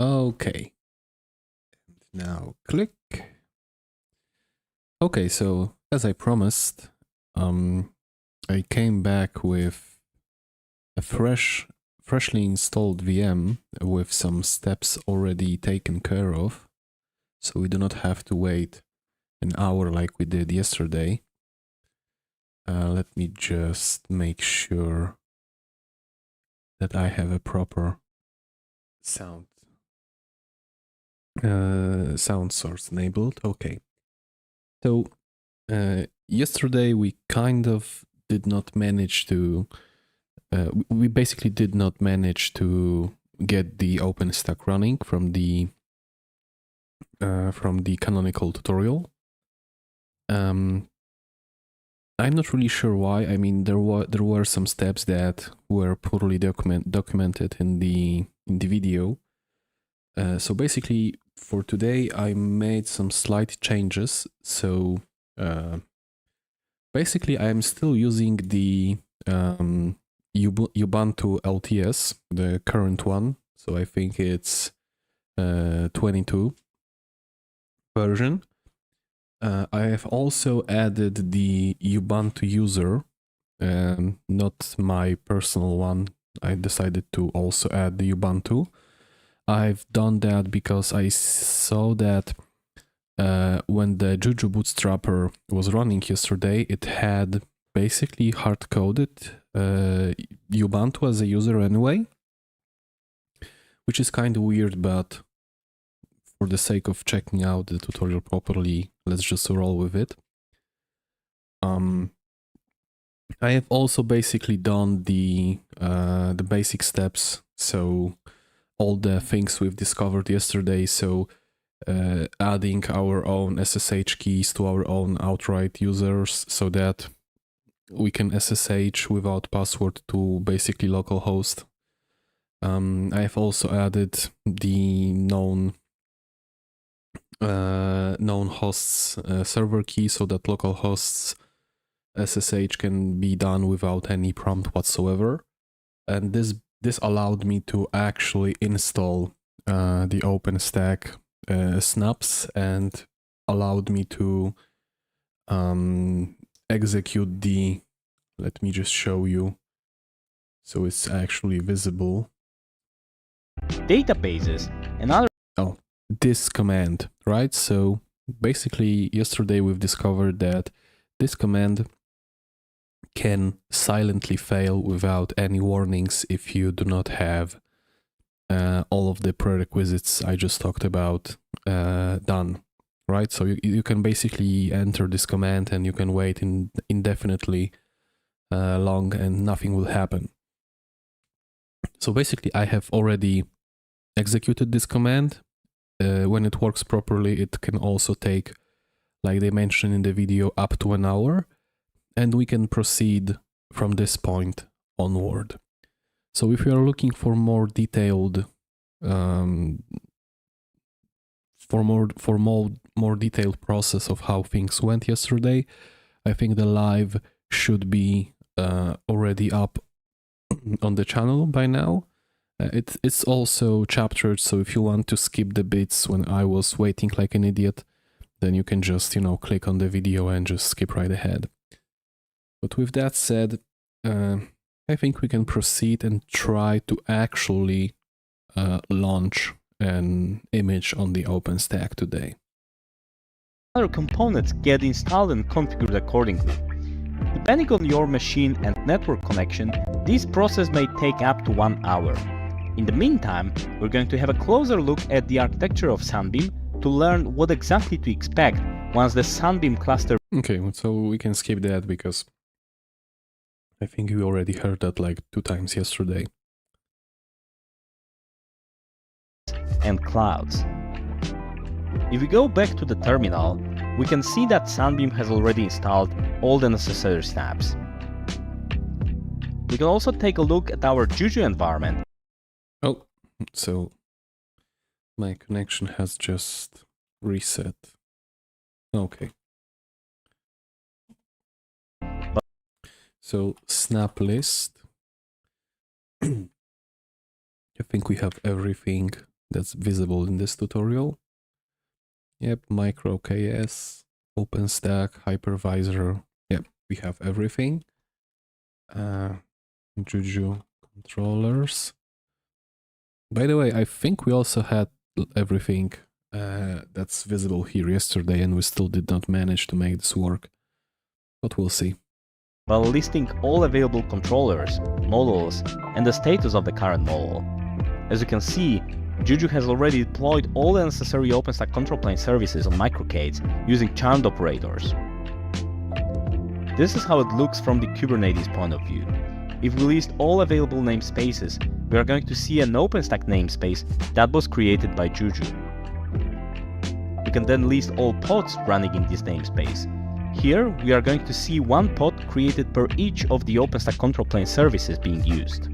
Okay. Now click. Okay, so as I promised, I came back with a freshly installed VM with some steps already taken care of, so we do not have to wait an hour like we did yesterday. Let me just make sure that I have a proper sound source enabled. Okay. So yesterday we kind of did not manage to we basically did not manage to get the OpenStack running from the Canonical tutorial. I'm not really sure why. I mean, there were some steps that were poorly documented in the video. So basically, for today, I made some slight changes. So basically, I am still using the Ubuntu LTS, the current one. So I think it's 22 version. I have also added the Ubuntu user, not my personal one. I decided to also add the Ubuntu. I've done that because I saw that when the Juju Bootstrapper was running yesterday, it had basically hard-coded Ubuntu as a user anyway, which is kind of weird, but for the sake of checking out the tutorial properly, let's just roll with it. I have also basically done the basic steps, so all the things we've discovered yesterday. So adding our own SSH keys to our own outright users so that we can SSH without password to basically localhost. I have also added the known hosts server key so that localhost's SSH can be done without any prompt whatsoever. And this allowed me to actually install the OpenStack snaps and allowed me to execute the, let me just show you so it's actually visible. Databases and other. Oh, this command, right? So basically yesterday we've discovered that this command can silently fail without any warnings if you do not have all of the prerequisites I just talked about done, right? So you can basically enter this command and you can wait indefinitely long and nothing will happen. So basically I have already executed this command. When it works properly, it can also take, like they mentioned in the video, up to an hour, and we can proceed from this point onward. So if you are looking for more detailed, more detailed process of how things went yesterday, I think the live should be already up on the channel by now. It's also chaptered, so if you want to skip the bits when I was waiting like an idiot, then you can just, click on the video and just skip right ahead. But with that said, I think we can proceed and try to actually launch an image on the OpenStack today. Other components get installed and configured accordingly. Depending on your machine and network connection, this process may take up to 1 hour. In the meantime, we're going to have a closer look at the architecture of Sunbeam to learn what exactly to expect once the Sunbeam cluster. Okay, so we can skip that because I think we already heard that like 2 times yesterday. And clouds. If we go back to the terminal, we can see that Sunbeam has already installed all the necessary snaps. We can also take a look at our Juju environment. Oh, so my connection has just reset. Okay. So snap list. I think we have everything that's visible in this tutorial. Yep, micro KS, OpenStack, hypervisor. Yep, we have everything. Juju controllers. By the way, I think we also had everything that's visible here yesterday, and we still did not manage to make this work. But we'll see. While listing all available controllers, models, and the status of the current model. As you can see, Juju has already deployed all the necessary OpenStack control plane services on microcates using charmed operators. This is how it looks from the Kubernetes point of view. If we list all available namespaces, we are going to see an OpenStack namespace that was created by Juju. We can then list all pods running in this namespace. Here, we are going to see one pod created per each of the OpenStack control plane services being used.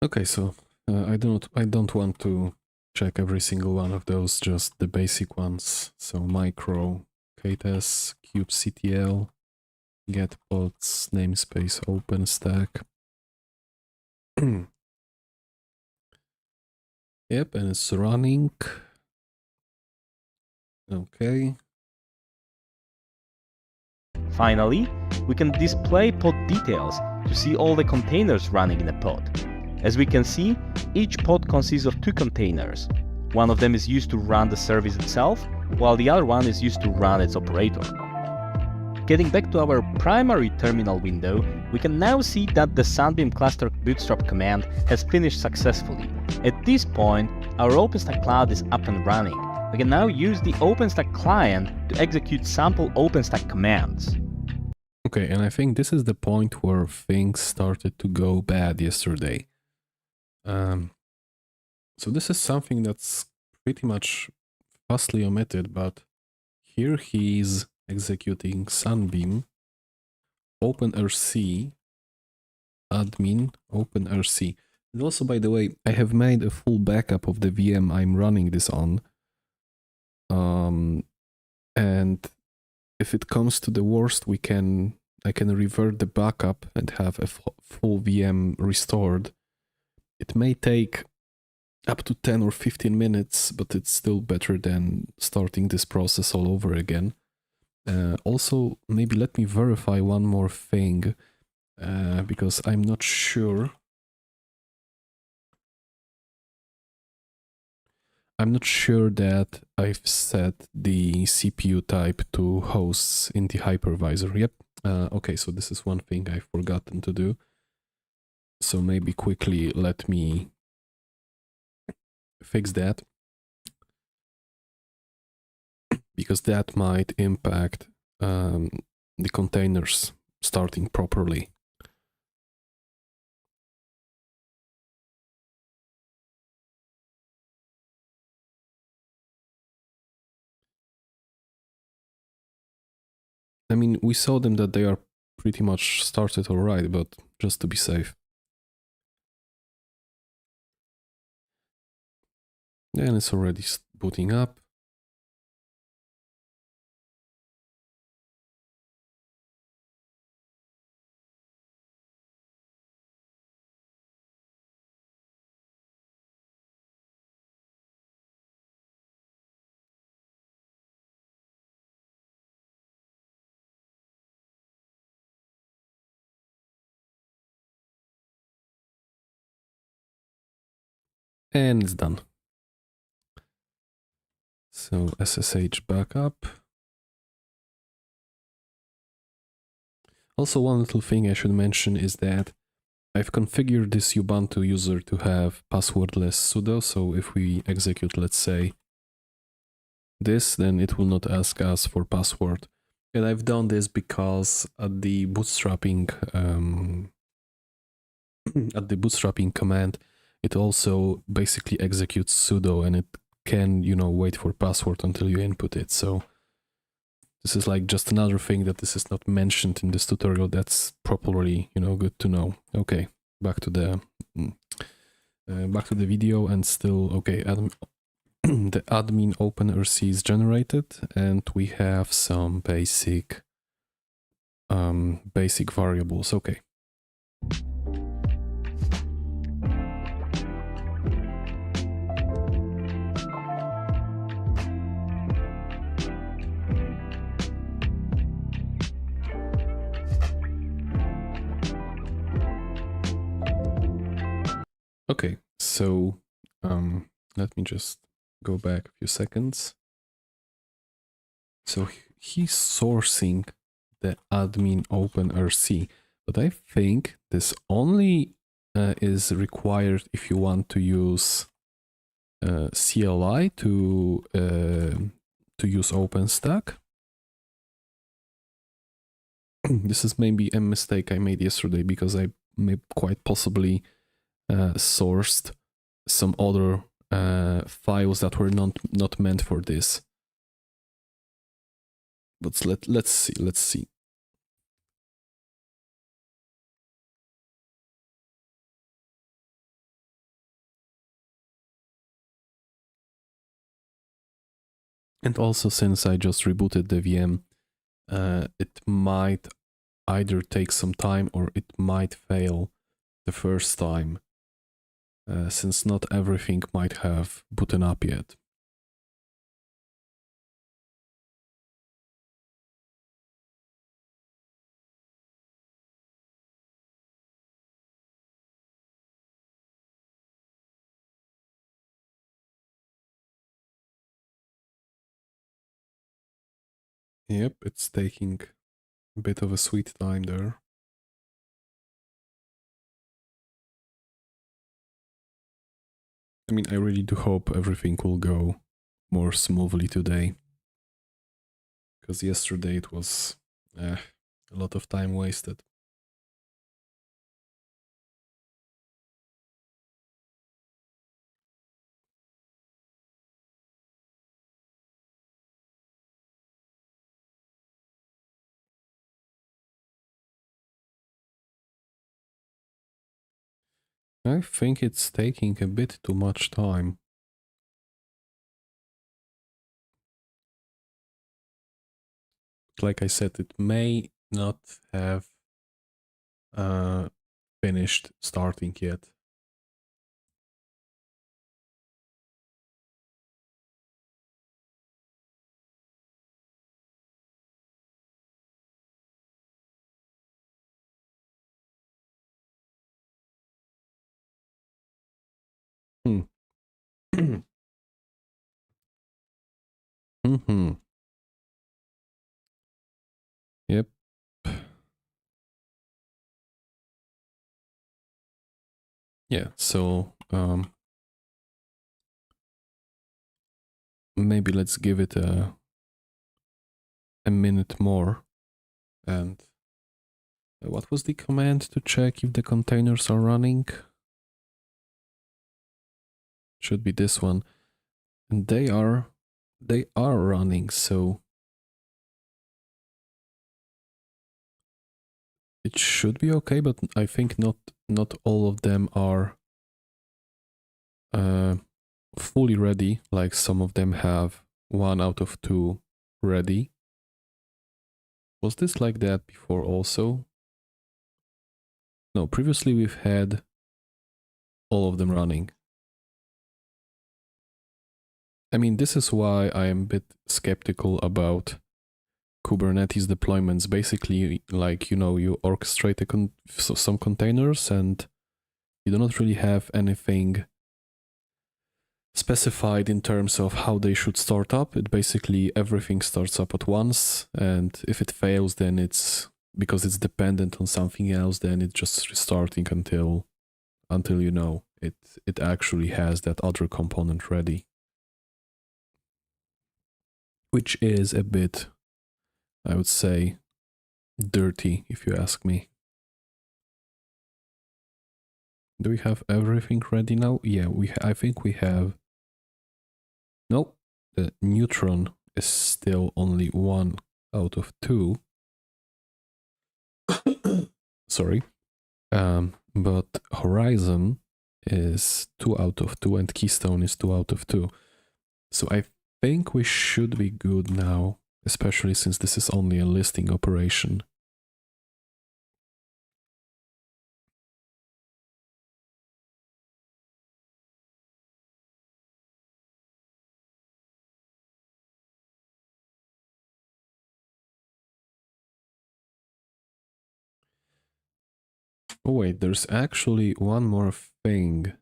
Okay, so I don't want to check every single one of those, just the basic ones. So micro, KTS, kubectl, get pods, namespace, OpenStack. Yep, and it's running. Okay. Finally, we can display pod details to see all the containers running in a pod. As we can see, each pod consists of 2 containers. One of them is used to run the service itself, while the other one is used to run its operator. Getting back to our primary terminal window, we can now see that the Sunbeam cluster bootstrap command has finished successfully. At this point, our OpenStack cloud is up and running. We can now use the OpenStack client to execute sample OpenStack commands. Okay, and I think this is the point where things started to go bad yesterday. So this is something that's pretty much vastly omitted, but here he's executing Sunbeam, OpenRC, admin, OpenRC. And also, by the way, I have made a full backup of the VM I'm running this on. And if it comes to the worst, I can revert the backup and have a full VM restored. It may take up to 10 or 15 minutes, but it's still better than starting this process all over again. Also, maybe let me verify one more thing, because I'm not sure. I'm not sure that I've set the CPU type to hosts in the hypervisor. Yep. Okay, so this is one thing I've forgotten to do. So maybe quickly let me fix that, because that might impact the containers starting properly. I mean, we saw them that they are pretty much started alright, but just to be safe. And it's already booting up. And it's done. So SSH backup. Also, one little thing I should mention is that I've configured this Ubuntu user to have passwordless sudo. So if we execute, let's say, this, then it will not ask us for password. And I've done this because at the bootstrapping command, it also basically executes sudo, and it can, you know, wait for password until you input it. So this is like just another thing that this is not mentioned in this tutorial. That's probably, you know, good to know. Okay, back to the video, and still okay. The admin OpenRC is generated, and we have some basic variables. Okay. Okay, so let me just go back a few seconds. So he's sourcing the admin OpenRC, but I think this only is required if you want to use CLI to use OpenStack. This is maybe a mistake I made yesterday because I may quite possibly sourced some other files that were not meant for this. But let's see. And also, since I just rebooted the VM, it might either take some time or it might fail the first time, since not everything might have booted up yet. Yep, it's taking a bit of a sweet time there. I mean, I really do hope everything will go more smoothly today. Because yesterday it was a lot of time wasted. I think it's taking a bit too much time. Like I said, it may not have finished starting yet. Hmm. Mm-hmm. Yep. Yeah, so maybe let's give it a minute more. And what was the command to check if the containers are running? Should be this one. And they are running, so it should be okay, but I think not all of them are fully ready, like some of them have 1 out of 2 ready. Was this like that before also? No, previously we've had all of them running. I mean, this is why I am a bit skeptical about Kubernetes deployments. Basically, like, you know, you orchestrate some containers and you do not really have anything specified in terms of how they should start up. It basically, everything starts up at once, and if it fails, then it's because it's dependent on something else, then it's just restarting until you know it actually has that other component ready, which is a bit, I would say, dirty if you ask me. Do we have everything ready now? Yeah, I think we have. No, the neutron is still only 1 out of 2. Sorry. But Horizon is 2 out of 2 and Keystone is 2 out of 2. So I think we should be good now, especially since this is only a listing operation. Oh wait, there's actually one more thing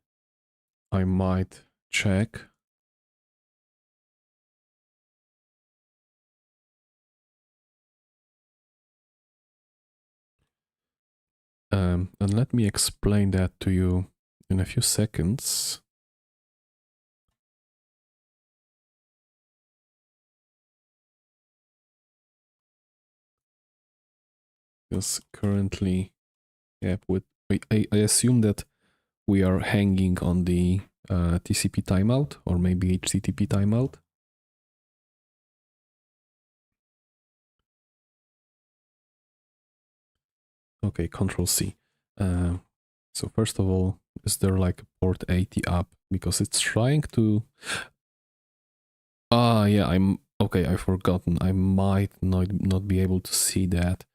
I might check. And let me explain that to you in a few seconds. Because currently, yeah, I assume that we are hanging on the TCP timeout or maybe HTTP timeout. Okay, Control C. So first of all, is there like a port 80 up? Because it's trying to... Ah, yeah, okay, I've forgotten. I might not be able to see that.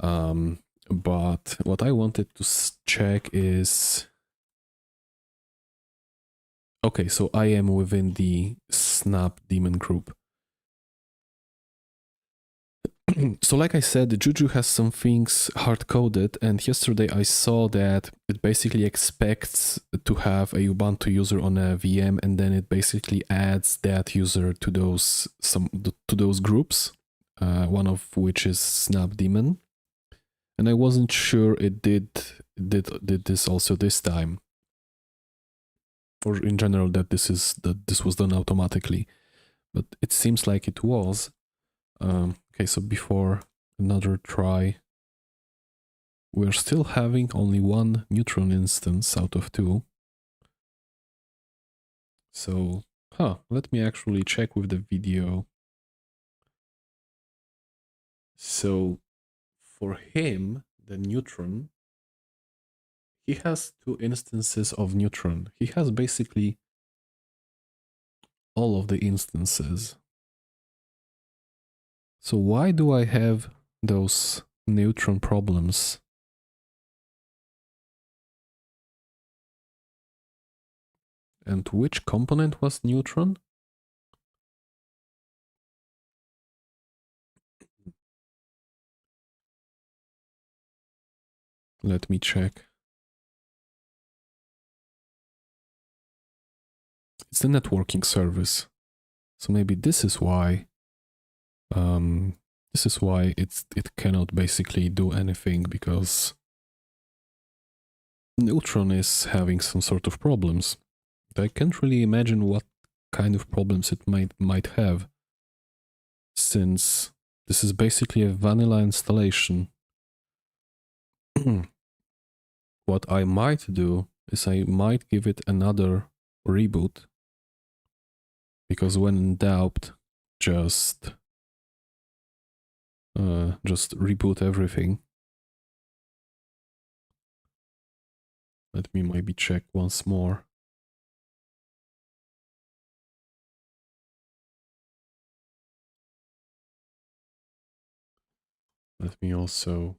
But what I wanted to check is... Okay, so I am within the Snap daemon group. So like I said, Juju has some things hard-coded, and yesterday I saw that it basically expects to have a Ubuntu user on a VM, and then it basically adds that user to those groups, one of which is Snap daemon. And I wasn't sure it did this also this time, or in general that this was done automatically, but it seems like it was. Okay, so before another try, we're still having only one Neutron instance out of 2. So, let me actually check with the video. So, for him, the Neutron, he has 2 instances of Neutron. He has basically all of the instances. So why do I have those Neutron problems? And which component was Neutron? Let me check. It's the networking service. So maybe this is why it cannot basically do anything, because Neutron is having some sort of problems. I can't really imagine what kind of problems it might have, since this is basically a vanilla installation. What I might do is I might give it another reboot, because when in doubt, just reboot everything. Let me maybe check once more. Let me also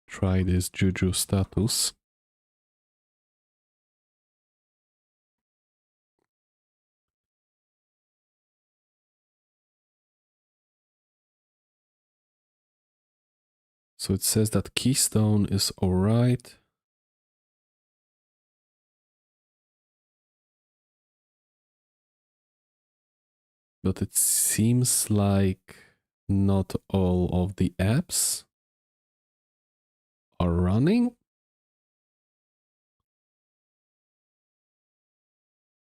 try this Juju status. So it says that Keystone is alright. But it seems like not all of the apps are running.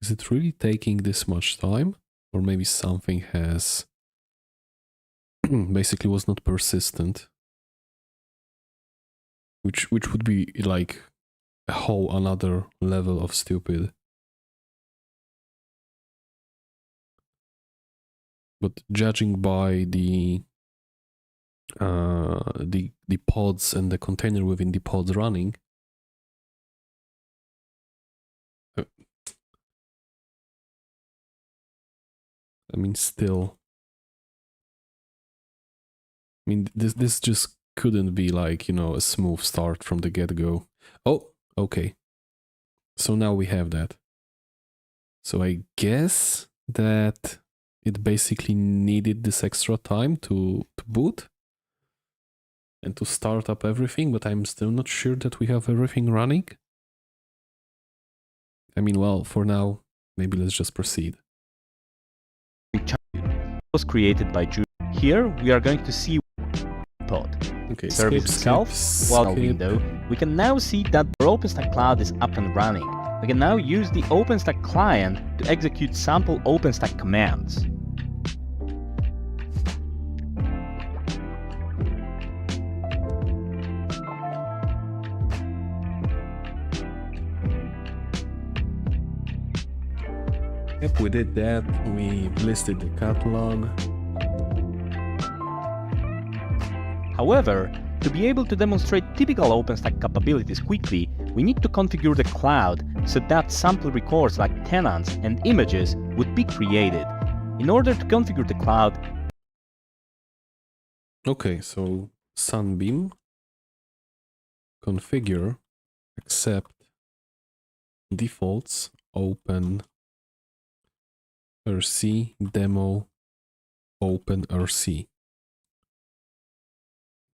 Is it really taking this much time? Or maybe something has basically was not persistent. Which would be like a whole another level of stupid. But judging by the pods and the container within the pods running, I mean, still, I mean, this just couldn't be like, you know, a smooth start from the get-go. Oh, okay. So now we have that. So I guess that it basically needed this extra time to boot and to start up everything, but I'm still not sure that we have everything running. I mean, well, for now, maybe let's just proceed. Was created by Jude. Here we are going to see pod. Okay, Service itself, well window. We can now see that our OpenStack cloud is up and running. We can now use the OpenStack client to execute sample OpenStack commands. Yep, we did that. We listed the catalog. However, to be able to demonstrate typical OpenStack capabilities quickly, we need to configure the cloud so that sample records like tenants and images would be created. In order to configure the cloud... Okay, so Sunbeam, configure, accept, defaults, open, RC, demo, open RC.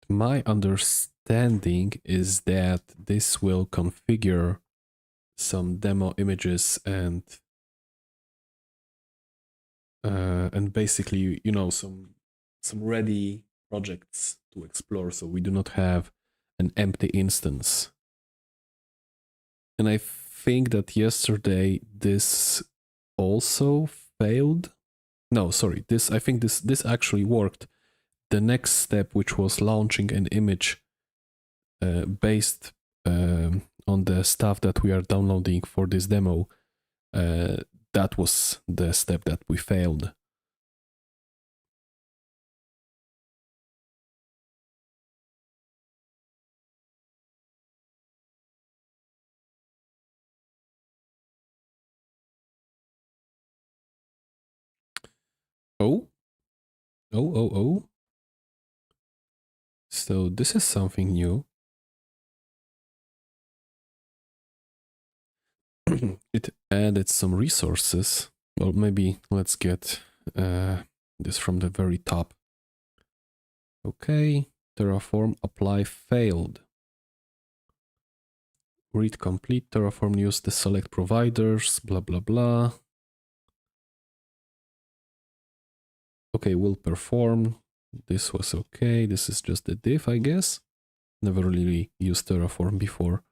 My understanding is that this will configure some demo images and basically, you know, some ready projects to explore, so we do not have an empty instance. And I think that yesterday this also failed. No, sorry, I think this actually worked. The next step, which was launching an image based on the stuff that we are downloading for this demo, that was the step that we failed. Oh. So this is something new. It added some resources. Well, maybe let's get this from the very top. Okay, Terraform apply failed. Read complete, Terraform use the select providers, blah, blah, blah. Okay, will perform. This was okay. This is just a diff, I guess. Never really used Terraform before.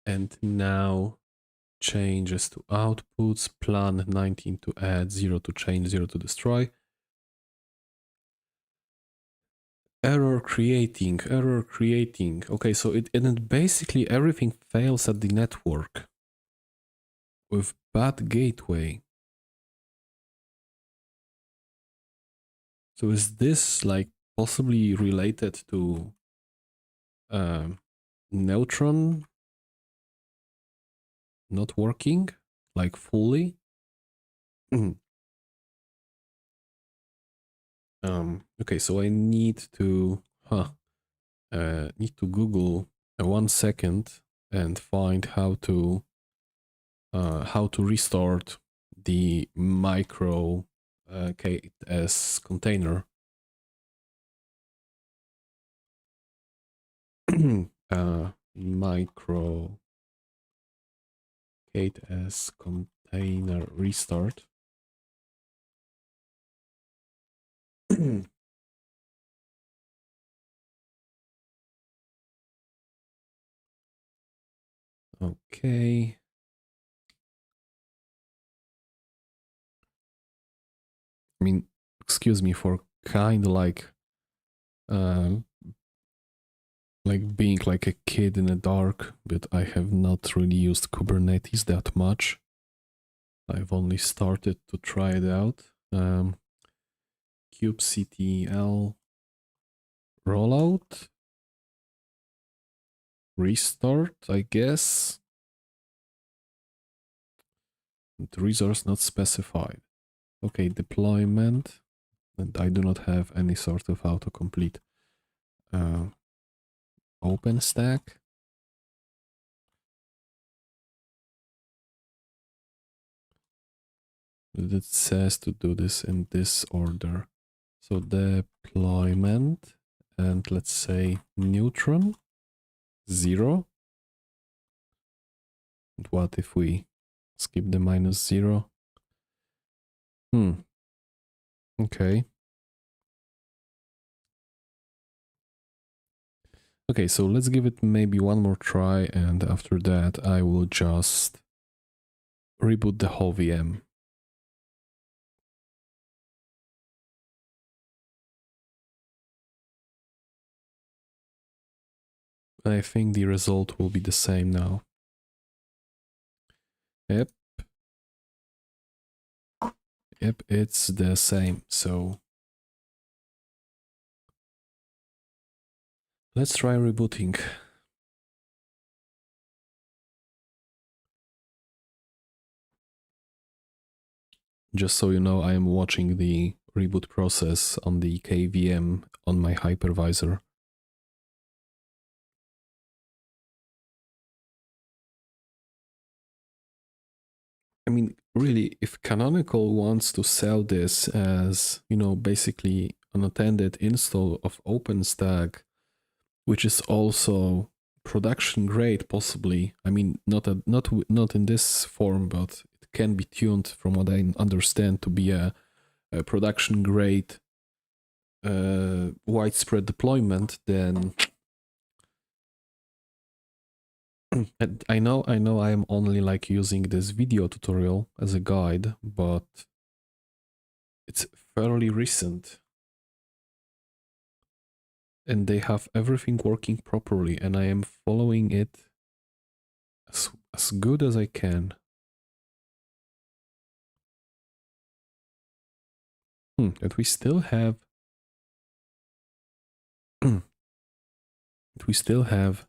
And now changes to outputs, plan 19 to add, 0 to change, 0 to destroy. Error creating. Okay, so it basically everything fails at the network with bad gateway. So is this like possibly related to Neutron not working like fully? Okay, so I need to Google 1 second and find how to restart the micro KS container. Micro KS container restart. Okay. I mean, excuse me for kind of like being like a kid in the dark, but I have not really used Kubernetes that much. I've only started to try it out. kubectl rollout restart, I guess. The resource not specified. Okay, deployment, and I do not have any sort of autocomplete. OpenStack. It says to do this in this order. So deployment, and let's say Neutron. 0. And what if we skip the -0? Okay. Okay, so let's give it maybe one more try, and after that I will just reboot the whole VM. I think the result will be the same now. Yep. Yep, it's the same. So let's try rebooting. Just so you know, I am watching the reboot process on the KVM on my hypervisor. I mean, really, if Canonical wants to sell this as, you know, basically an attended install of OpenStack, which is also production grade, possibly. I mean, not in this form, but it can be tuned, from what I understand, to be a production grade widespread deployment. Then I know I am only like using this video tutorial as a guide, but it's fairly recent. And they have everything working properly, and I am following it as good as I can. And we still have we still have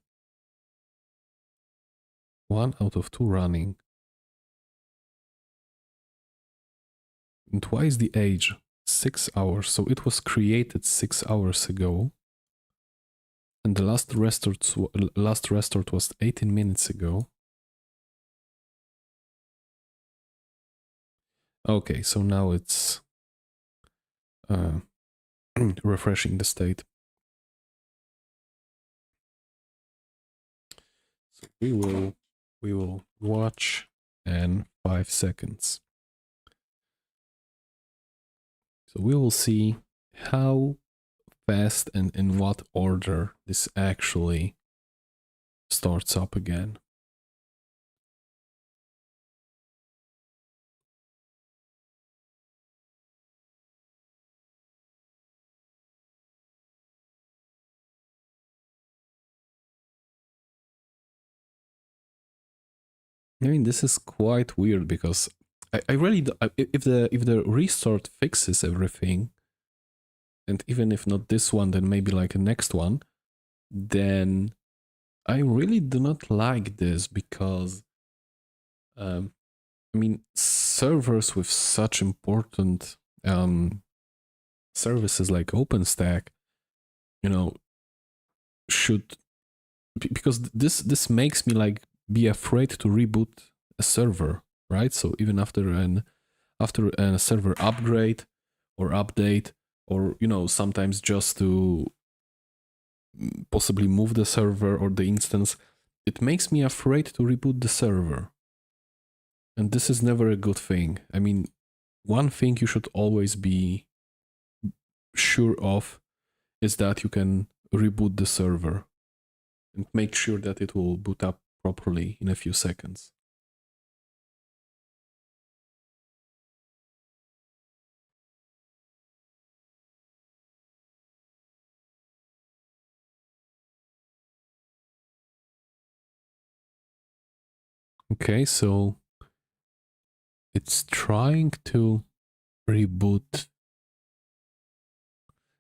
1 out of 2 running. And twice the age, 6 hours. So it was created 6 hours ago. And the last restart was 18 minutes ago. Okay, so now it's refreshing the state. So we will watch in 5 seconds. So we will see how fast and in what order this actually starts up again. I mean, this is quite weird because I really if the restart fixes everything, and even if not this one, then maybe like a next one, then I really do not like this because I mean, servers with such important services like OpenStack, you know, should, because this makes me like be afraid to reboot a server, right? So even after a server upgrade or update, or you know, sometimes just to possibly move the server or the instance, it makes me afraid to reboot the server. And this is never a good thing. I mean, one thing you should always be sure of is that you can reboot the server and make sure that it will boot up properly in a few seconds. Okay, so it's trying to reboot.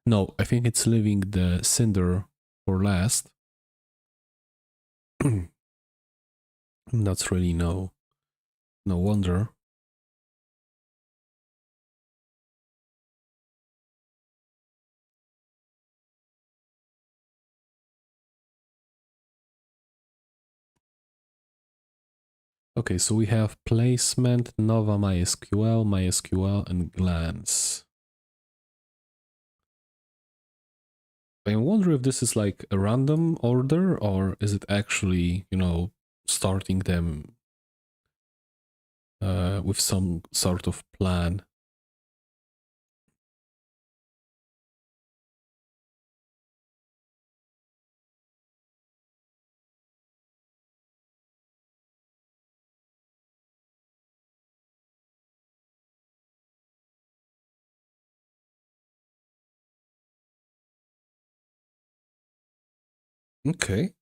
No, I think it's leaving the Cinder for last. That's really no wonder. Okay, so we have placement, Nova MySQL, and Glance. I wonder if this is like a random order or is it actually, starting them with some sort of plan. Okay.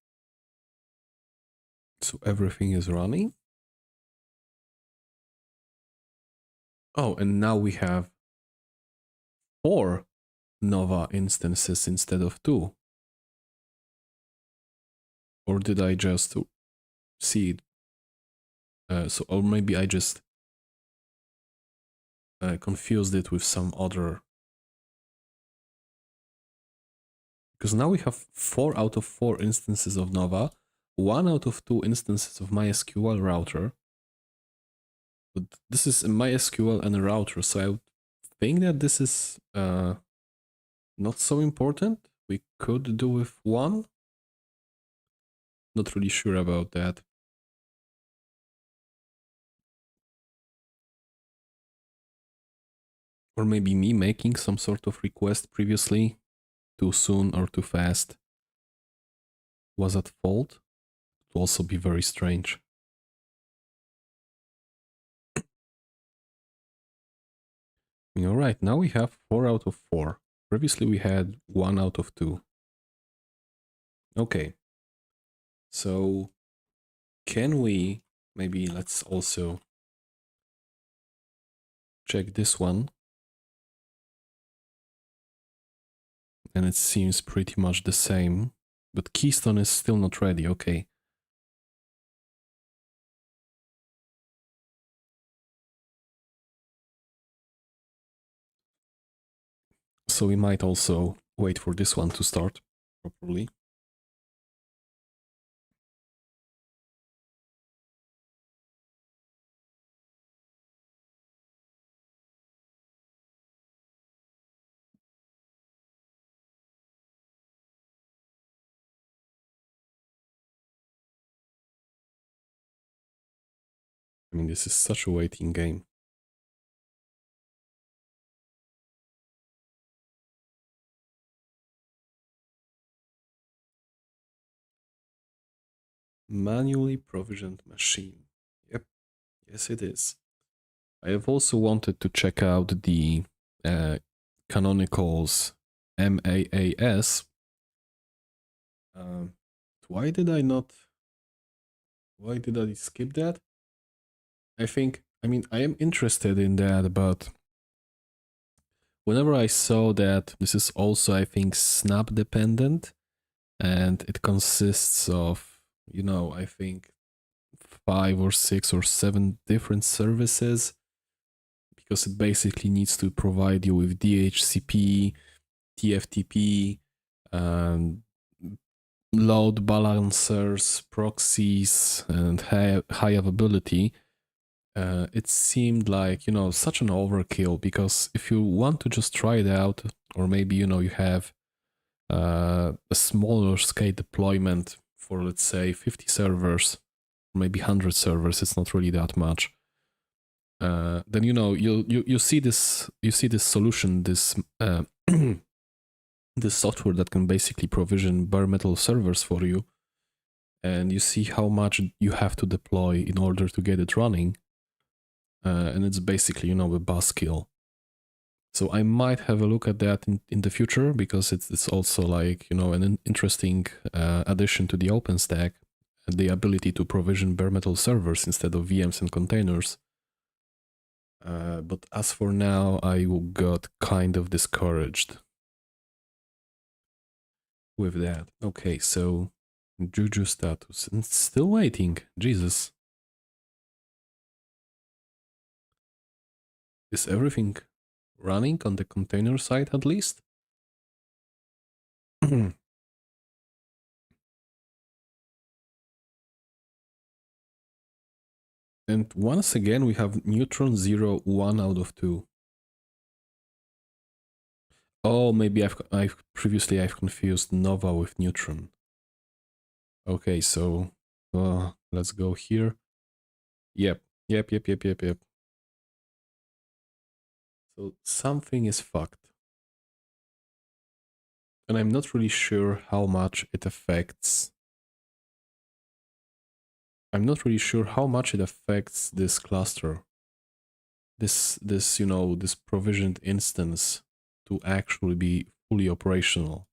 So everything is running. Oh, and now we have 4 Nova instances instead of 2. Or did I just see it? Or maybe I just confused it with some other. Because now we have 4 out of 4 instances of Nova, 1 out of 2 instances of MySQL router. But this is a MySQL and a router, so I would think that this is not so important. We could do with 1. Not really sure about that. Or maybe me making some sort of request previously, too soon or too fast, was at fault. It would also be very strange. Alright, now we have 4 out of 4. Previously we had 1 out of 2. Okay. So can we, maybe let's also check this one. And it seems pretty much the same. But Keystone is still not ready, okay. So we might also wait for this one to start properly. I mean, this is such a waiting game. Manually provisioned machine. Yep, yes it is. I have also wanted to check out the Canonical's MAAS. Why did I skip that? I mean, I am interested in that, but whenever I saw that this is also, I think, snap dependent, and it consists of, I think 5 or 6 or 7 different services, because it basically needs to provide you with DHCP, TFTP, load balancers, proxies, and high availability. It seemed like, such an overkill, because if you want to just try it out, or maybe, you have a smaller scale deployment for, let's say, 50 servers, maybe 100 servers, it's not really that much. Then you see this solution, this this software that can basically provision bare metal servers for you, and you see how much you have to deploy in order to get it running, and it's basically a buzzkill. So I might have a look at that in the future, because it's also like an interesting addition to the OpenStack, the ability to provision bare metal servers instead of VMs and containers. But as for now, I got kind of discouraged with that. Okay, so Juju status, and it's still waiting. Jesus. Is everything running on the container side at least? And once again, we have neutron 0, 1 out of 2. Oh, maybe I've previously I've confused Nova with Neutron. Okay, so let's go here. Yep. So something is fucked. And I'm not really sure how much it affects. I'm not really sure how much it affects this cluster. This this provisioned instance to actually be fully operational.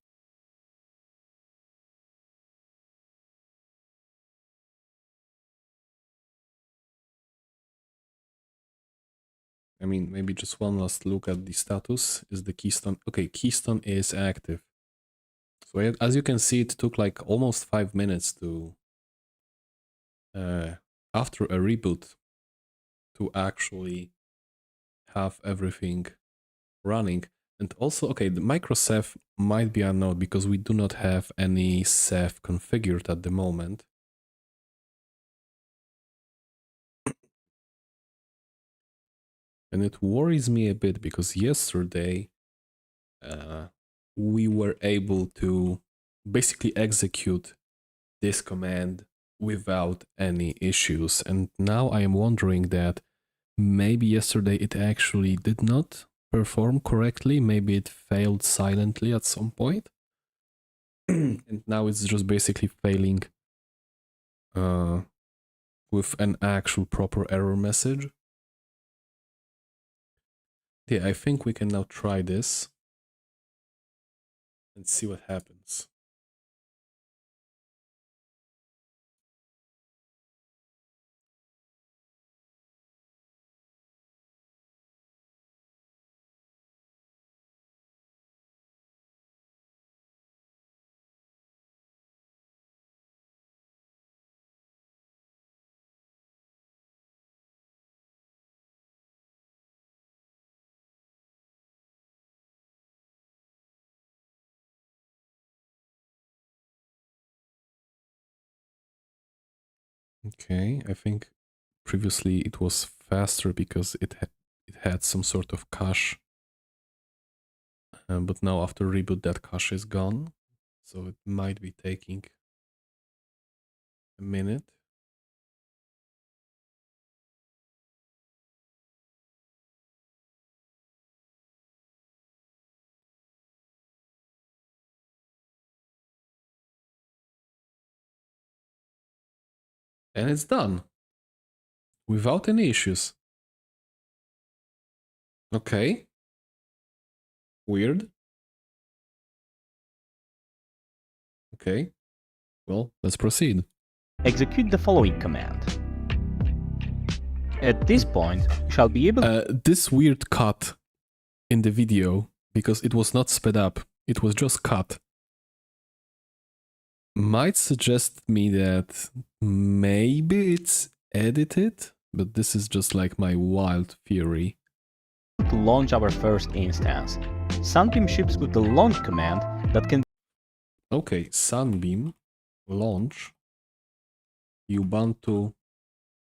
I mean, maybe just one last look at the status. Is the keystone... Okay, keystone is active. So as you can see, it took like almost 5 minutes to... after a reboot to actually have everything running. And also, okay, the microceph might be unknown because we do not have any ceph configured at the moment. And it worries me a bit because yesterday we were able to basically execute this command without any issues. And now I am wondering that maybe yesterday it actually did not perform correctly. Maybe it failed silently at some point. And now it's just basically failing with an actual proper error message. Yeah, I think we can now try this and see what happens. Okay, I think previously it was faster because it had some sort of cache, but now after reboot that cache is gone, so it might be taking a minute. And it's done without any issues. Okay, weird. Okay, well, let's proceed. Execute the following command. At this point, you shall be able This weird cut in the video, because it was not sped up, it was just cut, might suggest me that maybe it's edited, but this is just like my wild theory. to launch our first instance. Sunbeam ships with the launch command that can Okay, Sunbeam, launch, Ubuntu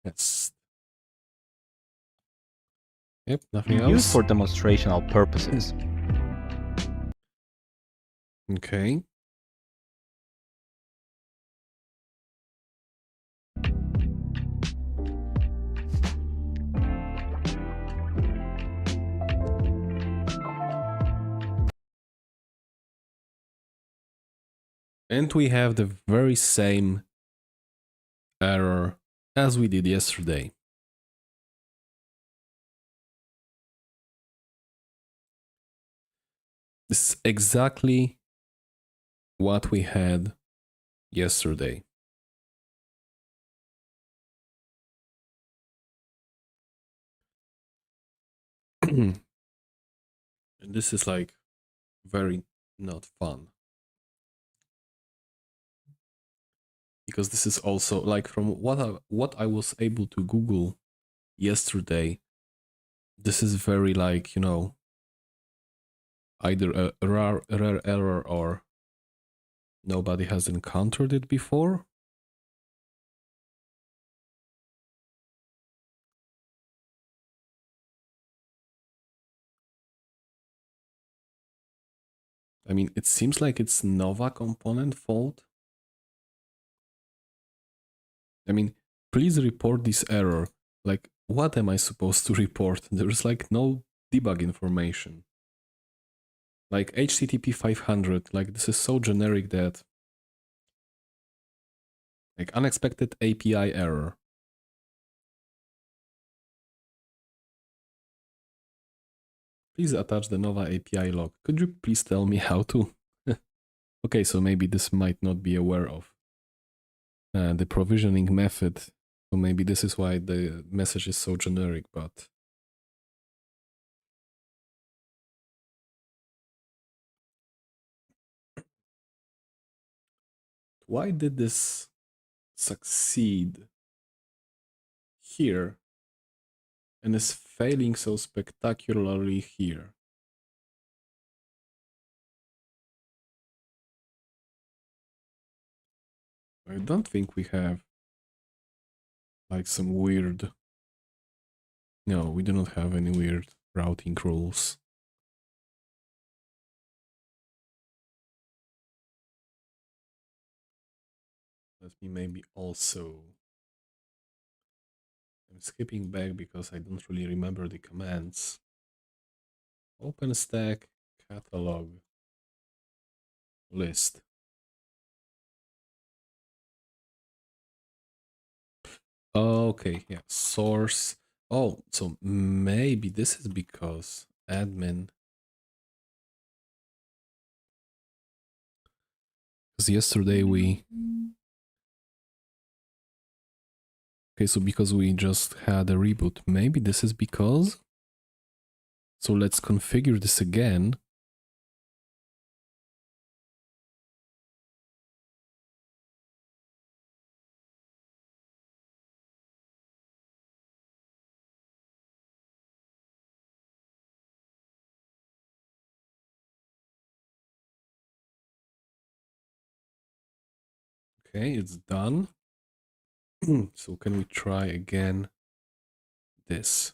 test. Yep, nothing be else. used for demonstrational purposes. Okay. And we have the very same error as we did yesterday. This is exactly what we had yesterday. And this is like very not fun. Because this is also like from what I was able to Google yesterday, this is very like, you know, either a rare error or nobody has encountered it before. I mean, it seems like it's Nova component fault. I mean, please report this error. Like, what am I supposed to report? There's like no debug information. Like HTTP 500, like this is so generic that like unexpected API error. Please attach the Nova API log. Could you please tell me how to? Okay, so maybe this might not be aware of the provisioning method. So maybe this is why the message is so generic, but why did this succeed here and is failing so spectacularly here? I don't think we have like some weird... No, we do not have any weird routing rules. Let me maybe also... I'm skipping back because I don't really remember the commands. OpenStack catalog list. Okay, yeah, source. Oh, so maybe this is because admin. Because yesterday we... Okay, so because we just had a reboot, maybe this is because... So let's configure this again. Okay, it's done. So can we try again this?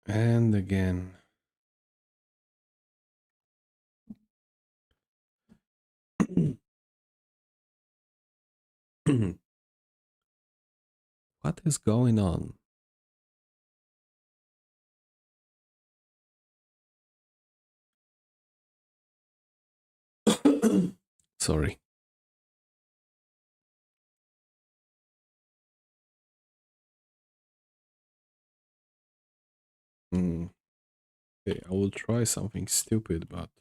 And again. What is going on? Sorry. Okay, I will try something stupid, but...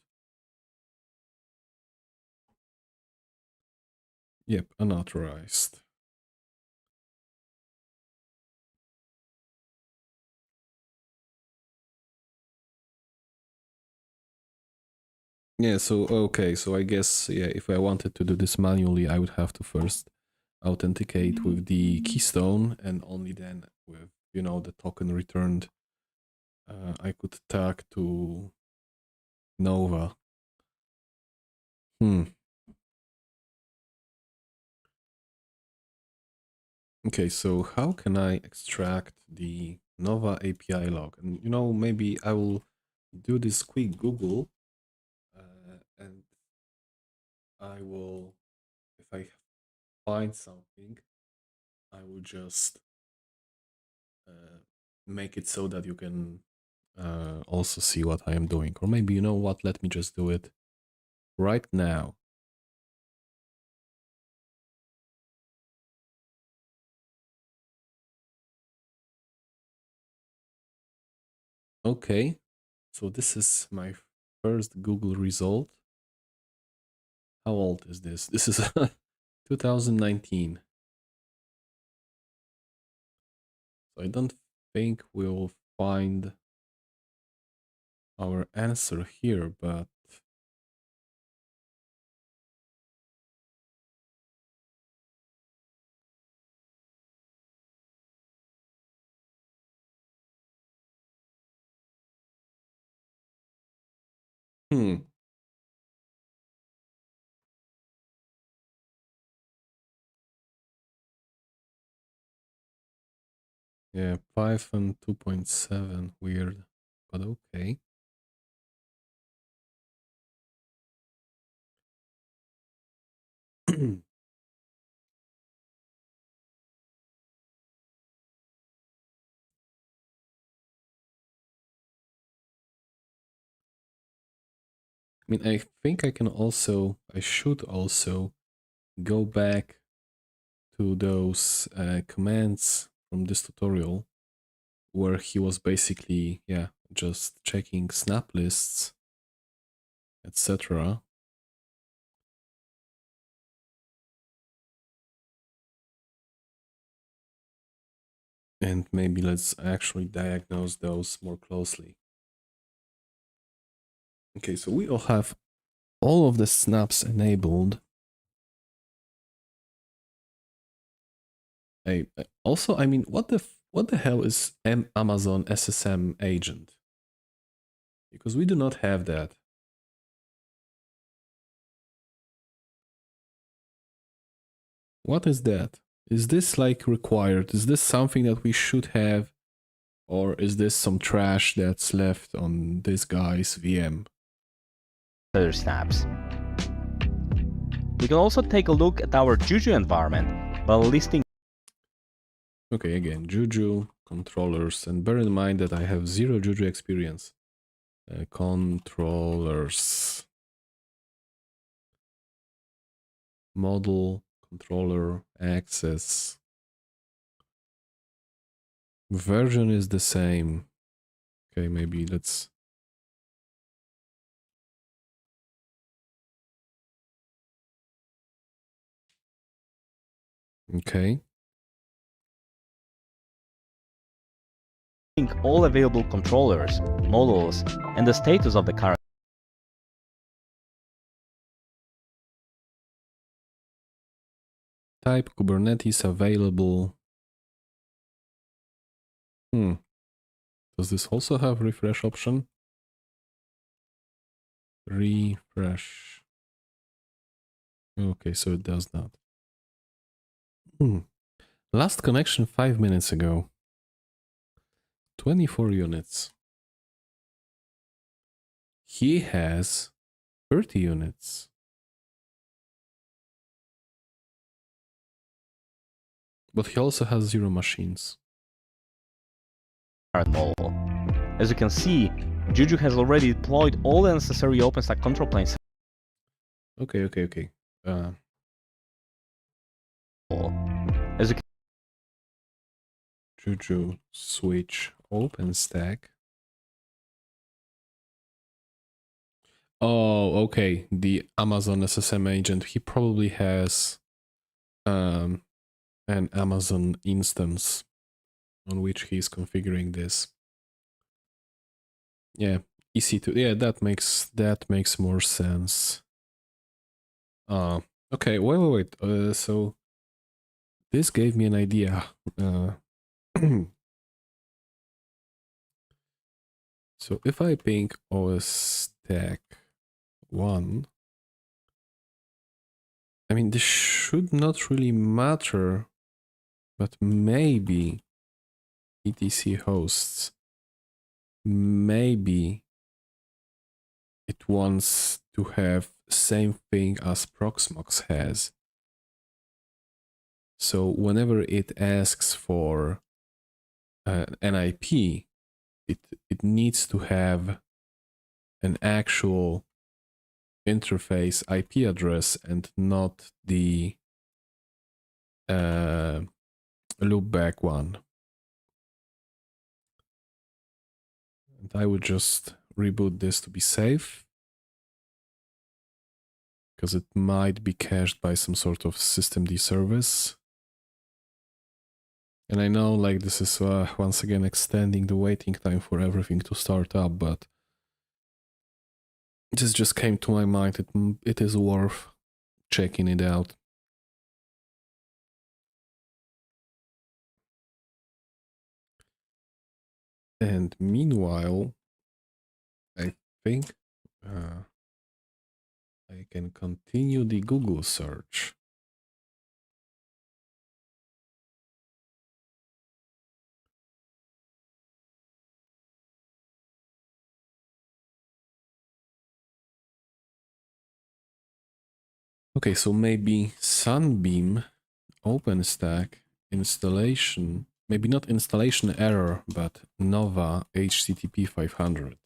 Yep, unauthorized. Yeah, so, okay, so I guess, yeah, if I wanted to do this manually, I would have to first authenticate with the keystone, and only then with, you know, the token returned, I could tag to Nova. Okay, so how can I extract the Nova API log? And, you know, maybe I will do this quick Google, and I will, if I find something, I will just make it so that you can also see what I am doing. Or maybe, you know what, let me just do it right now. Okay, so this is my first Google result. How old is this? This is 2019. So I don't think we'll find our answer here, but Hmm. Yeah, Python 2.7, weird, but okay. I mean, I think I should also go back to those commands from this tutorial where he was basically, yeah, just checking snap lists, etc. And maybe let's actually diagnose those more closely. Okay, so we all have all of the snaps enabled. Also, I mean, what the hell is Amazon SSM agent? Because we do not have that. What is that? Is this like required? Is this something that we should have? Or is this some trash that's left on this guy's VM? Other snaps. We can also take a look at our Juju environment by listing. Okay, again, Juju, controllers, and bear in mind that I have 0 Juju experience. Controllers. Model, controller, access. Version is the same. Okay, maybe let's... Okay. All available controllers, models, and the status of the current. Type Kubernetes available. Does this also have refresh option? Refresh. Okay, so it does not. Last connection 5 minutes ago. 24 units. He has 30 units. But he also has 0 machines. Model. As you can see, Juju has already deployed all the necessary OpenStack control planes. Okay. As you can Juju switch OpenStack. Oh, okay. The Amazon SSM agent. He probably has an Amazon instance on which he's configuring this. Yeah, EC2. Yeah, that makes more sense. Okay. Wait. So this gave me an idea. So if I ping OS stack 1, I mean, this should not really matter, but maybe etc hosts, maybe it wants to have same thing as Proxmox has. So whenever it asks for an IP, it needs to have an actual interface IP address and not the loopback one. And I would just reboot this to be safe, because it might be cached by some sort of systemd service. And I know, like, this is once again extending the waiting time for everything to start up, but this just came to my mind. It is worth checking it out. And meanwhile, I think I can continue the Google search. Okay, so maybe Sunbeam, OpenStack, installation, maybe not installation error, but Nova HTTP 500.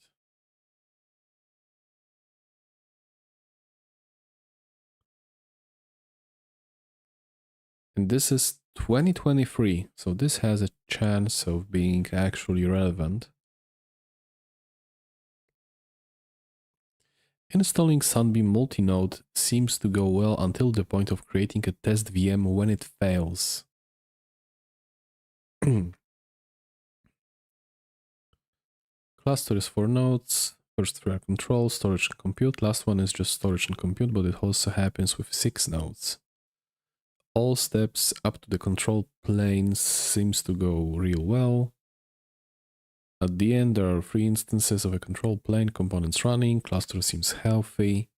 And this is 2023, so this has a chance of being actually relevant. Installing Sunbeam multinode seems to go well until the point of creating a test VM when it fails. Cluster is 4 nodes. First 3 are control, storage and compute. Last one is just storage and compute, but it also happens with 6 nodes. All steps up to the control plane seems to go real well. At the end, there are 3 instances of a control plane components running. Cluster seems healthy.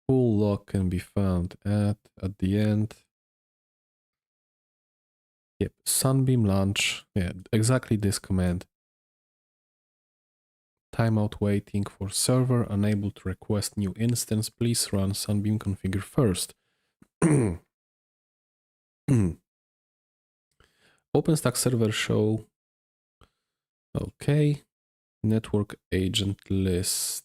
Full log can be found at the end. Yep, Sunbeam launch. Yeah, exactly this command. Timeout waiting for server unable to request new instance. Please run Sunbeam configure first. OpenStack server show. Okay. Network agent list.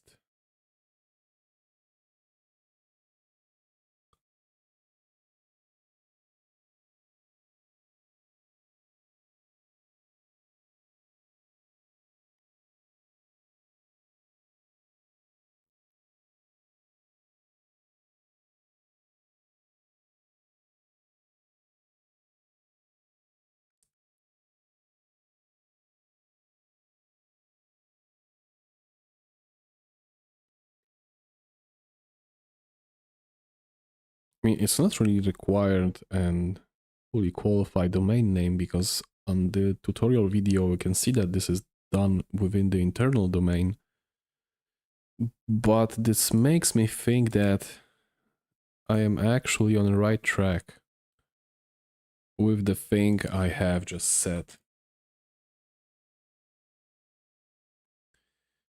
I mean, it's not really required and fully qualified domain name because on the tutorial video we can see that this is done within the internal domain. But this makes me think that I am actually on the right track with the thing I have just said.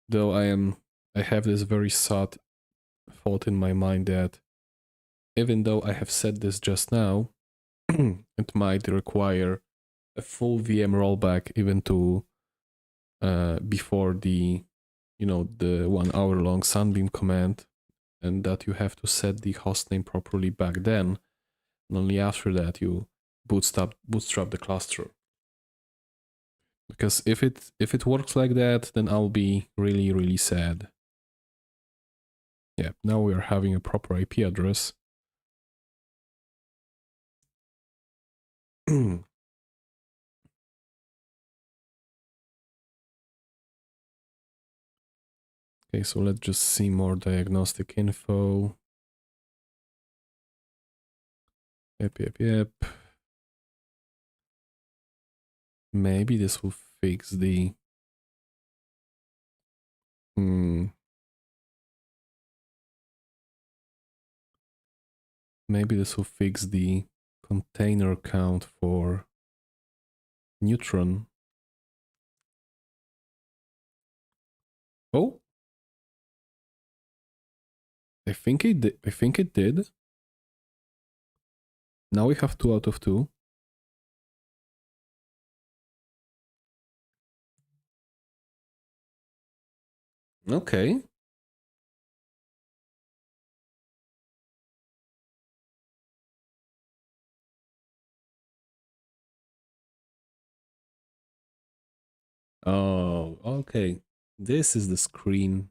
Though I have this very sad thought in my mind that even though I have said this just now, it might require a full VM rollback even to before the the 1 hour long Sunbeam command, and that you have to set the hostname properly back then, and only after that you bootstrap the cluster. Because if it works like that, then I'll be really sad. Yeah, now we are having a proper IP address. Okay, so let's just see more diagnostic info. Yep. Maybe this will fix the... Maybe this will fix the container count for Neutron. Oh, I think it did. Now we have 2 out of 2. Okay. Oh, okay. This is the screen.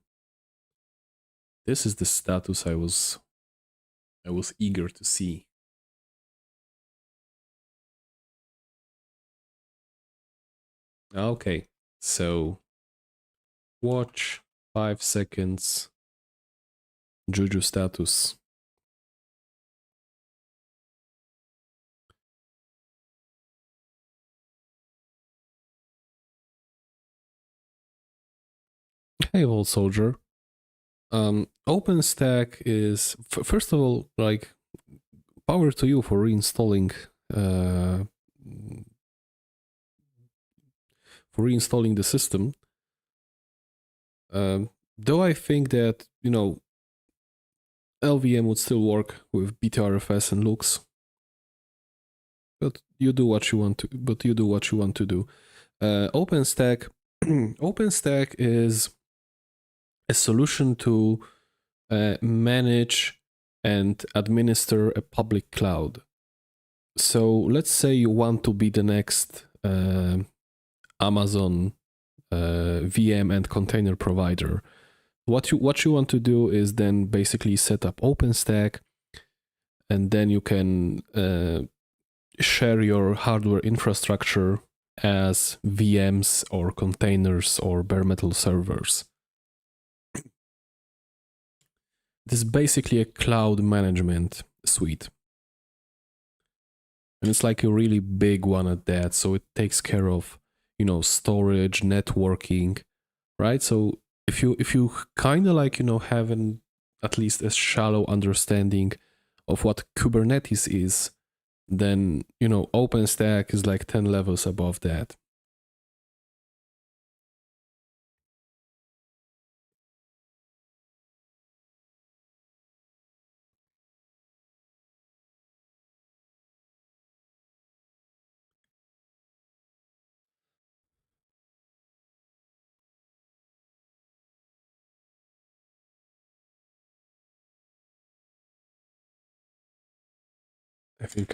This is the status I was eager to see. Okay. So watch 5 seconds. Juju status. Hey, old soldier. OpenStack is first of all, like, power to you for reinstalling the system. Though I think that, you know, LVM would still work with BTRFS and Lux, but you do what you want to. Do. OpenStack, OpenStack is a solution to manage and administer a public cloud. So let's say you want to be the next Amazon VM and container provider. What you want to do is then basically set up OpenStack, and then you can share your hardware infrastructure as VMs or containers or bare metal servers. This is basically a cloud management suite. And it's like a really big one at that. So it takes care of, you know, storage, networking, right? So if you kind of like, you know, have at least a shallow understanding of what Kubernetes is, then, you know, OpenStack is like 10 levels above that.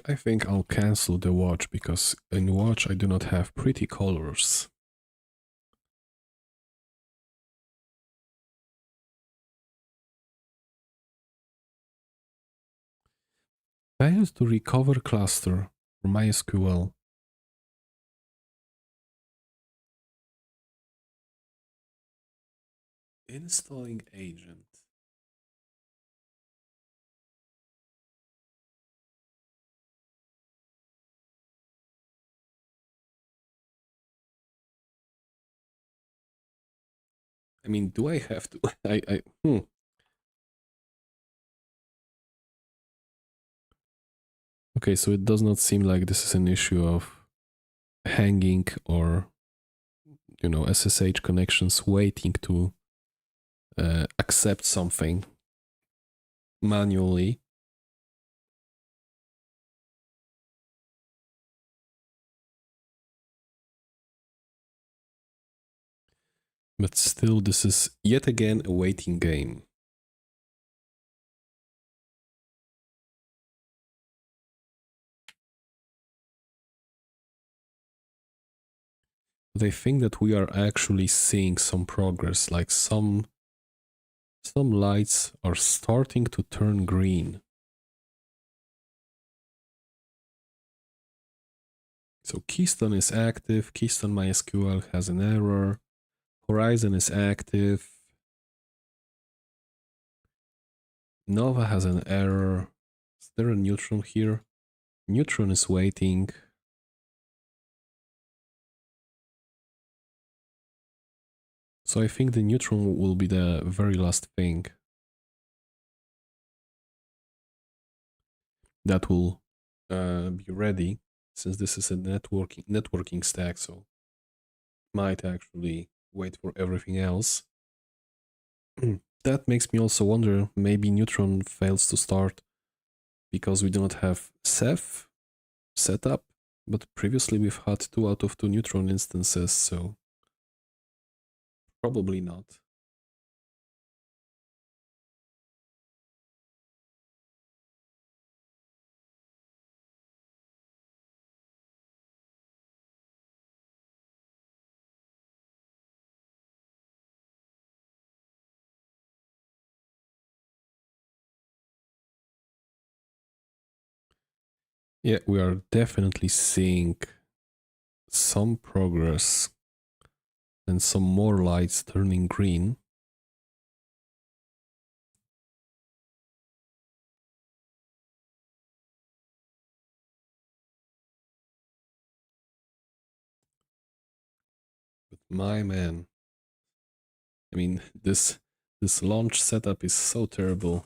I think I'll cancel the watch because in watch I do not have pretty colors. Fails to recover cluster for MySQL. Installing agent. I mean, do I have to? Okay, so it does not seem like this is an issue of hanging or, you know, SSH connections waiting to accept something manually. But still, this is yet again a waiting game. But I think that we are actually seeing some progress, like some lights are starting to turn green. So Keystone is active, Keystone MySQL has an error, Horizon is active, Nova has an error. Is there a Neutron here? Neutron is waiting. So I think the Neutron will be the very last thing that will be ready, since this is a networking stack, so might actually wait for everything else. That makes me also wonder, maybe Neutron fails to start because we do not have Ceph set up, but previously we've had 2 out of 2 Neutron instances, so probably not. Yeah, we are definitely seeing some progress and some more lights turning green. But my man, I mean, this This launch setup is so terrible.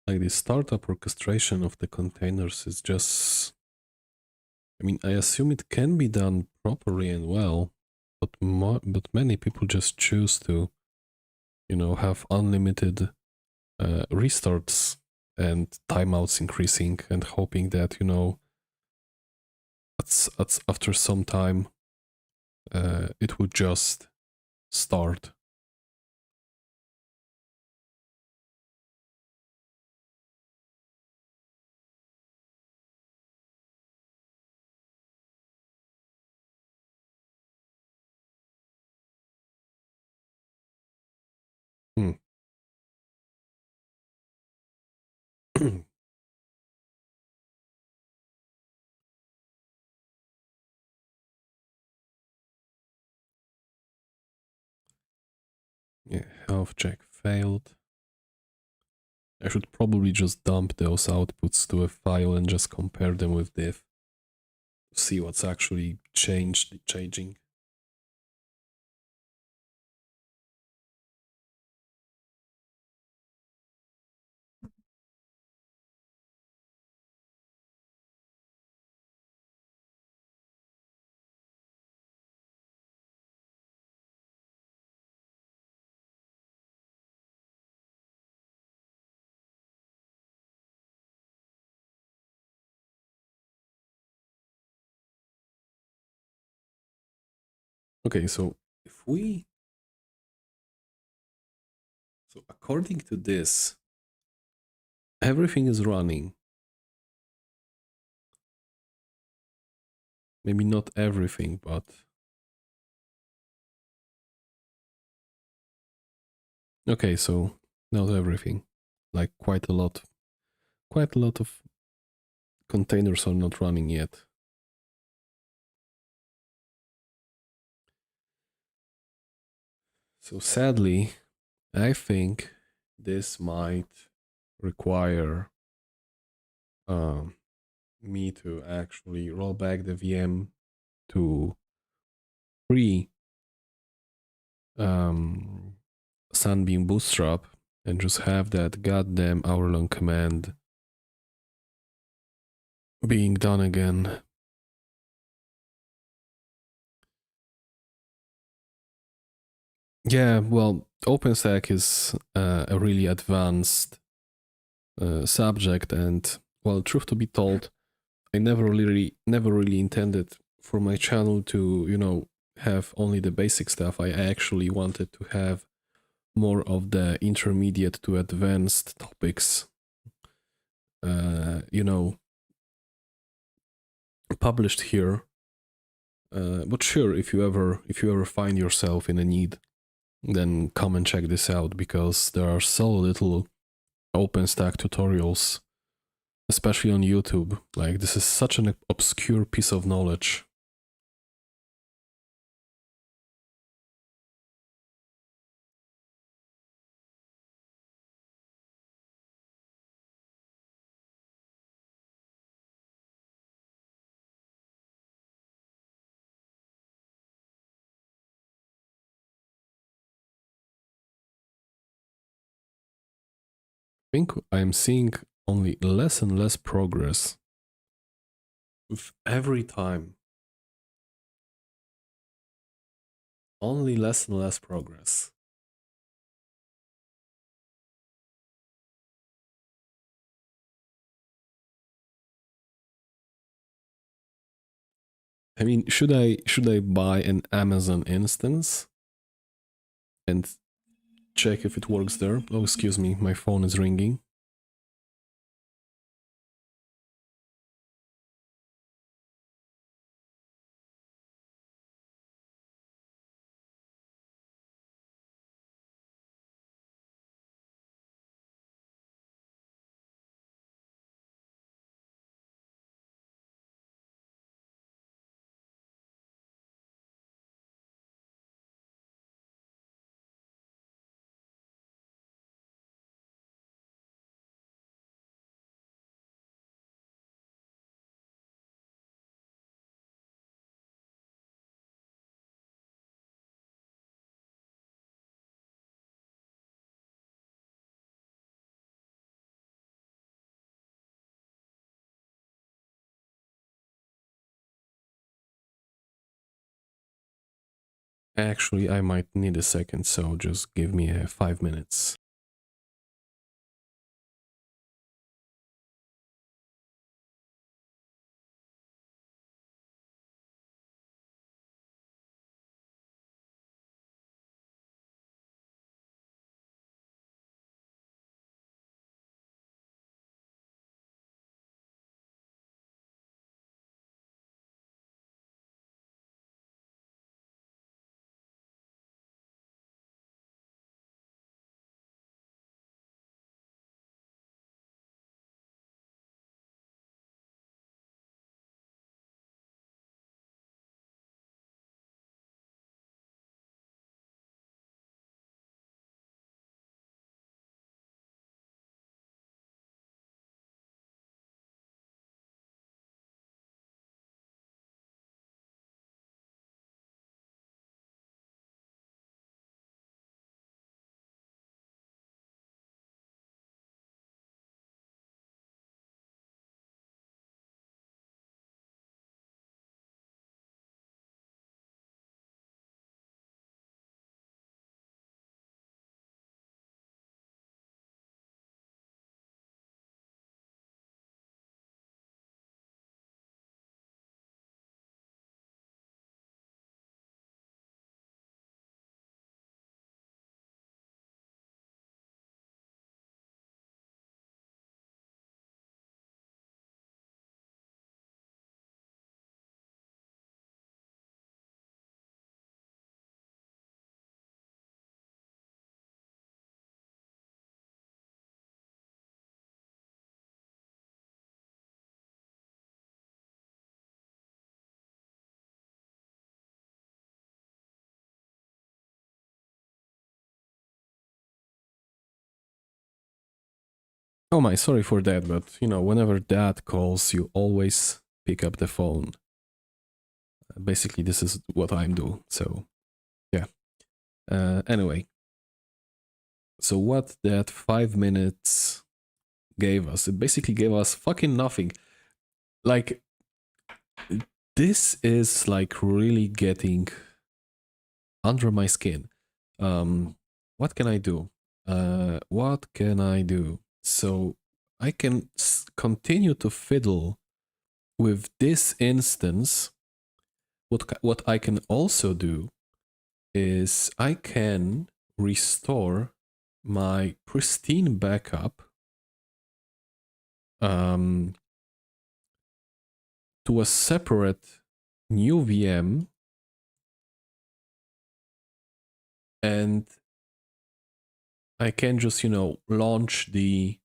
Like the startup orchestration of the containers is just, I mean, I assume it can be done properly and well, but many people just choose to, you know, have unlimited restarts and timeouts increasing and hoping that, you know, after some time it would just start. Hmm. Yeah, health check failed. I should probably just dump those outputs to a file and just compare them with diff to see what's actually changing. Okay, so according to this, everything is running. Maybe not everything, but okay, so not everything. Like quite a lot of containers are not running yet. So sadly, I think this might require me to actually roll back the VM to pre Sunbeam Bootstrap and just have that goddamn hour-long command being done again. Yeah, well, OpenStack is a really advanced subject, and well, truth to be told, I never really intended for my channel to, you know, have only the basic stuff. I actually wanted to have more of the intermediate to advanced topics, you know, published here. But sure, if you ever find yourself in a need, then come and check this out, because there are so little OpenStack tutorials, especially on YouTube. Like, this is such an obscure piece of knowledge. I think I'm seeing only less and less progress with every time. Only less and less progress. I mean, should I buy an Amazon instance and check if it works there? Oh, excuse me, my phone is ringing. Actually, I might need a second, so just give me 5 minutes. Oh my, sorry for that, but you know, whenever dad calls, you always pick up the phone. Basically, this is what I'm doing, so yeah. Anyway, so what that 5 minutes gave us, it basically gave us fucking nothing. Like, this is like really getting under my skin. What can I do? What can I do? So I can continue to fiddle with this instance. What I can also do is I can restore my pristine backup to a separate new VM, and I can just, you know, launch the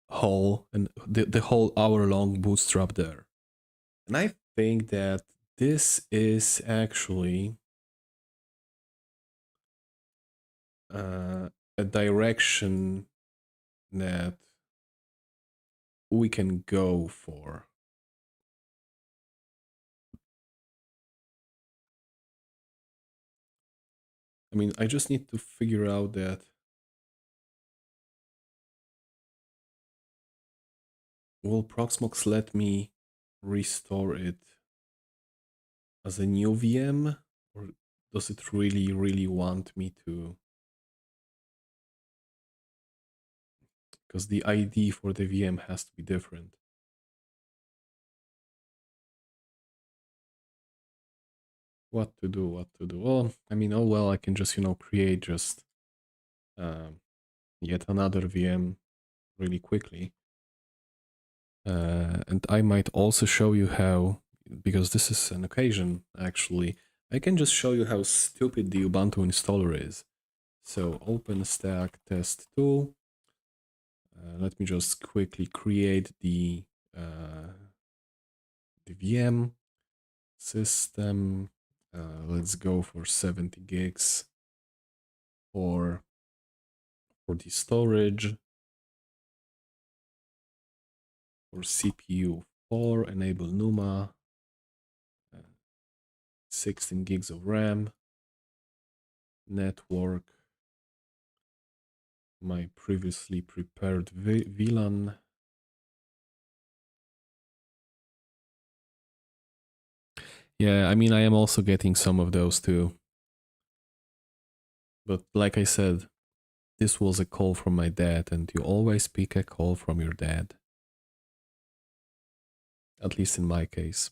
whole and the whole hour-long bootstrap there. And I think that this is actually a direction that we can go for. I mean, I just need to figure out that will Proxmox let me restore it as a new VM, or does it really want me to? Because the ID for the VM has to be different. What to do? What to do? Well, I mean, oh well, I can just, you know, create just yet another VM really quickly. And I might also show you how, because this is an occasion actually, I can just show you how stupid the Ubuntu installer is. So OpenStack test tool. Let me just quickly create the VM system. Let's go for 70 gigs for the storage. For CPU 4, enable NUMA, 16 gigs of RAM, network, my previously prepared VLAN. Yeah, I mean, I am also getting some of those too. But like I said, this was a call from my dad, and you always pick a call from your dad. At least in my case.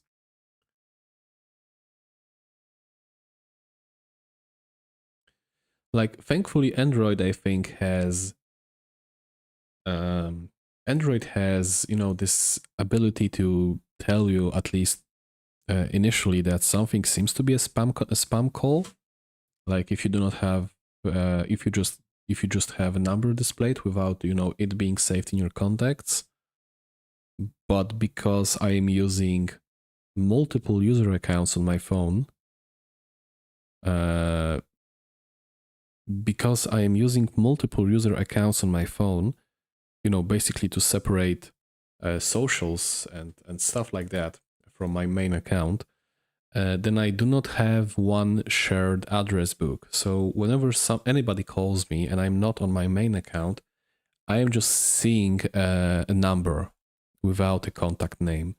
Like, thankfully, Android, I think, has Android has, you know, this ability to tell you, at least initially, that something seems to be a spam call. Like if you do not have, if you just have a number displayed without, you know, it being saved in your contacts. But because I am using multiple user accounts on my phone, because I am using multiple user accounts on my phone, you know, basically to separate socials and stuff like that from my main account, then I do not have one shared address book. So whenever anybody calls me and I'm not on my main account, I am just seeing a number without a contact name.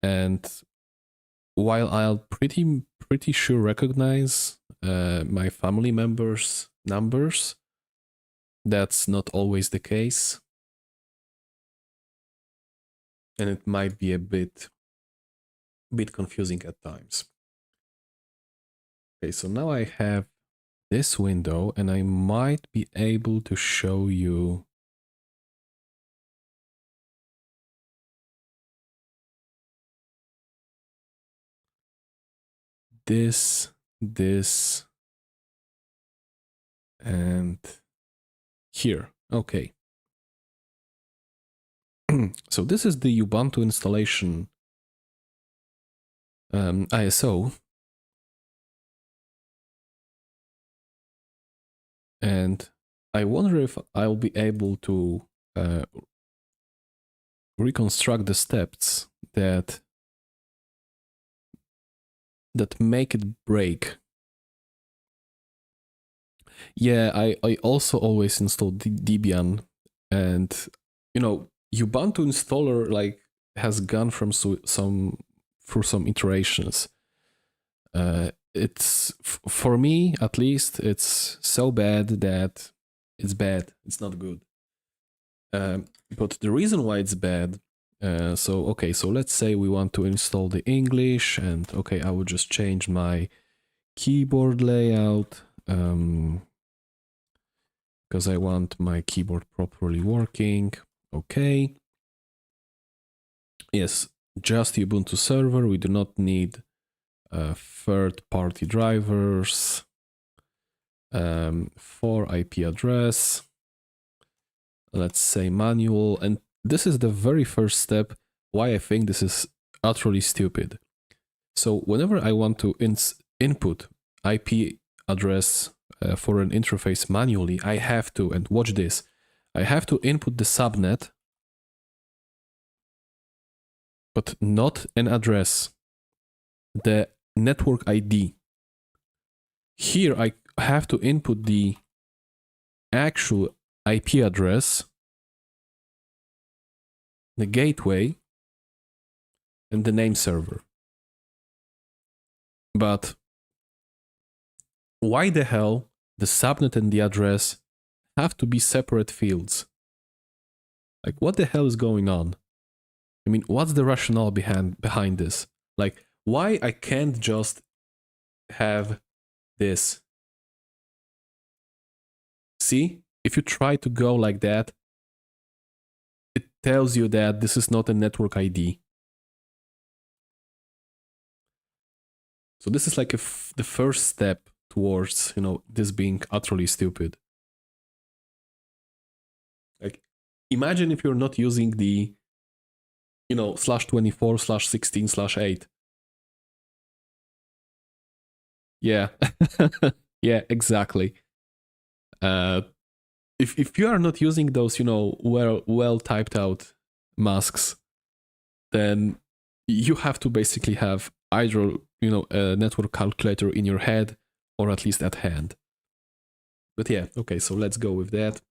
And while I'll pretty sure recognize my family members' numbers, that's not always the case. And it might be a bit confusing at times. Okay, so now I have this window and I might be able to show you this, and here. Okay. So this is the Ubuntu installation ISO. And I wonder if I'll be able to reconstruct the steps that make it break. Yeah, I also always install Debian, and you know, Ubuntu installer like has gone from through some iterations. It's for me at least, it's so bad that it's bad. It's not good. But the reason why it's bad. So let's say we want to install the English, and okay, I would just change my keyboard layout because I want my keyboard properly working. Okay. Yes, just Ubuntu server. We do not need third-party drivers for IP address. Let's say manual. And this is the very first step why I think this is utterly stupid. So whenever I want to input IP address for an interface manually, I have to, and watch this, I have to input the subnet, but not an address, the network ID. Here I have to input the actual IP address, the gateway, and the name server. But why the hell the subnet and the address have to be separate fields? Like, what the hell is going on? I mean, what's the rationale behind this? Like, why I can't just have this? See, if you try to go like that, it tells you that this is not a network ID. So this is like the first step towards, you know, this being utterly stupid. Like, imagine if you're not using the, you know, /24/16/8. Yeah. Yeah, exactly. If you are not using those, you know, well typed out masks, then you have to basically have either, you know, a network calculator in your head or at least at hand. But yeah, okay, so let's go with that.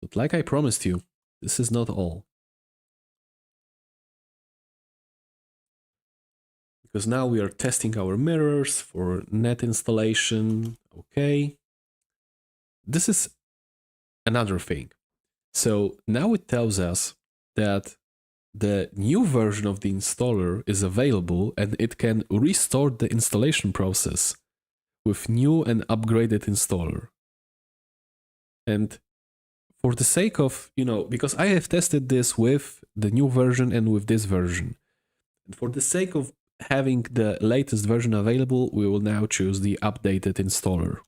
But like I promised you, this is not all. because now we are testing our mirrors for net installation. Okay. This is another thing. So now it tells us that the new version of the installer is available and it can restore the installation process with new and upgraded installer. And for the sake of, because I have tested this with the new version and with this version. And for the sake of having the latest version available, we will now choose the updated installer.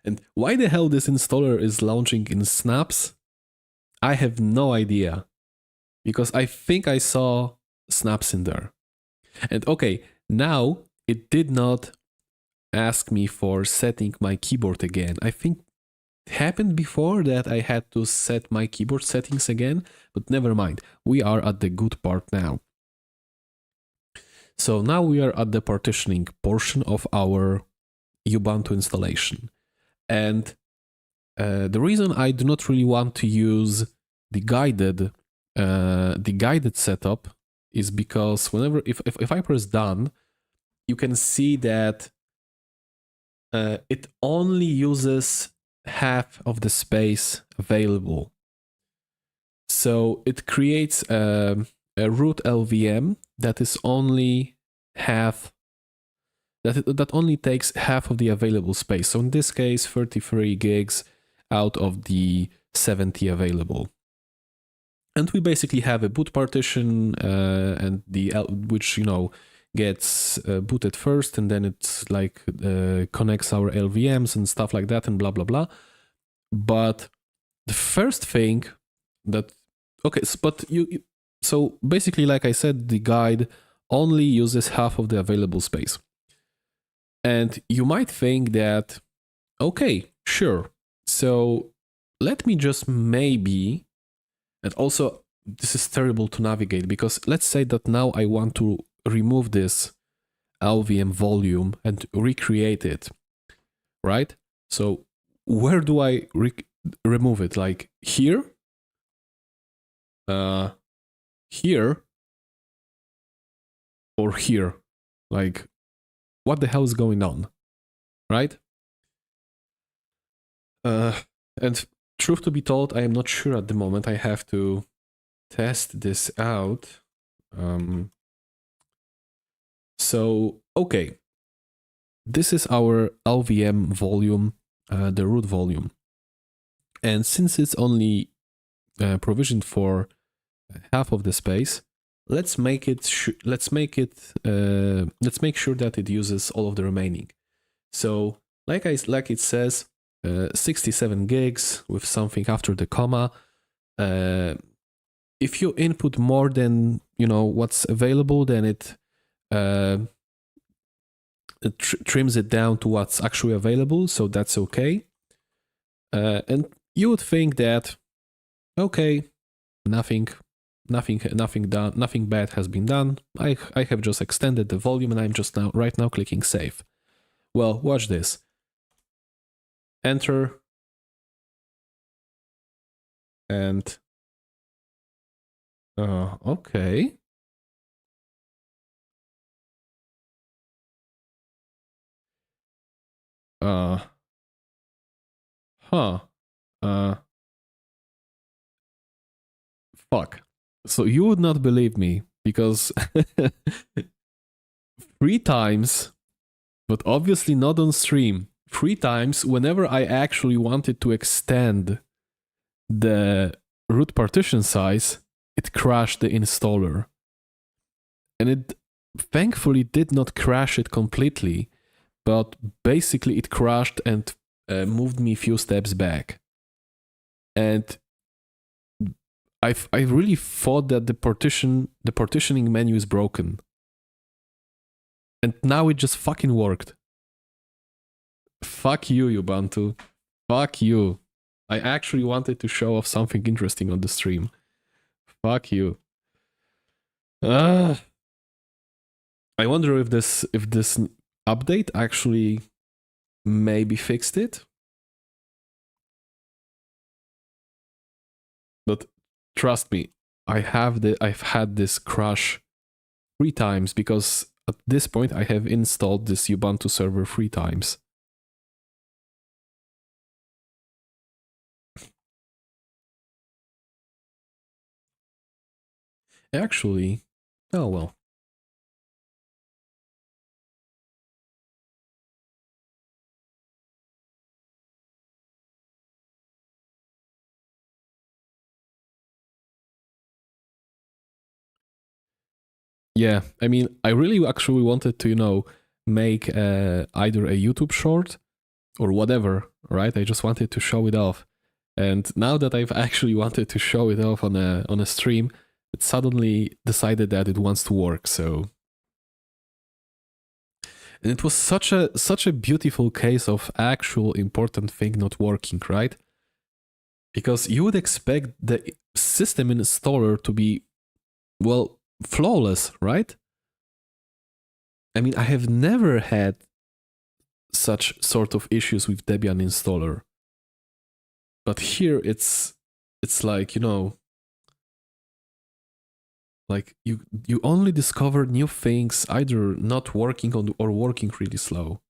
And why the hell this installer is launching in snaps, I have no idea. Because I think I saw snaps in there. And okay, now it did not ask me for setting my keyboard again. I think it happened before that I had to set my keyboard settings again, but never mind. We are at the good part now. So now we are at the partitioning portion of our Ubuntu installation. And the reason I do not really want to use the guided setup is because whenever if I press done, you can see that it only uses half of the space available. So it creates a root LVM that is only half, that only takes half of the available space. So in this case, 33 gigs out of the 70 available. And we basically have a boot partition and which gets booted first, and then it's like connects our LVMs and stuff like that, and blah blah blah. But the first thing that so basically, like I said, the guide only uses half of the available space, and you might think that okay, sure. So let me just maybe. And also, this is terrible to navigate because let's say that now I want to remove this LVM volume and recreate it, right? So where do I remove it? Like here? Here? Or here? Like, what the hell is going on? Right? And truth to be told, I am not sure at the moment. I have to test this out. So, okay. This is our LVM volume, the root volume. And since it's only provisioned for half of the space, let's make sure that it uses all of the remaining. So, like it says, 67 gigs with something after the comma. If you input more than what's available, then it trims it down to what's actually available, so that's okay. And you would think that okay, nothing done, nothing bad has been done. I have just extended the volume, and I'm just right now clicking save. Well, watch this. Enter, and okay. Fuck. So you would not believe me because 3 times, but obviously not on stream, 3 times whenever I actually wanted to extend the root partition size, it crashed the installer. And it thankfully did not crash it completely, but basically it crashed and moved me a few steps back. And I really thought that the partitioning menu is broken. And now it just fucking worked. Fuck you, Ubuntu. Fuck you. I actually wanted to show off something interesting on the stream. Fuck you. I wonder if this update actually maybe fixed it. But trust me, I've had this crash 3 times because at this point I have installed this Ubuntu server 3 times. Actually, oh well. Yeah, I mean, I really actually wanted to, make either a YouTube short or whatever, right? I just wanted to show it off. And now that I've actually wanted to show it off on a stream, it suddenly decided that it wants to work. So, and it was such a beautiful case of actual important thing not working, right? Because you would expect the system installer to be, well, flawless, right? I mean, I have never had such sort of issues with Debian installer. But here it's like, like you only discover new things either not working on or working really slow.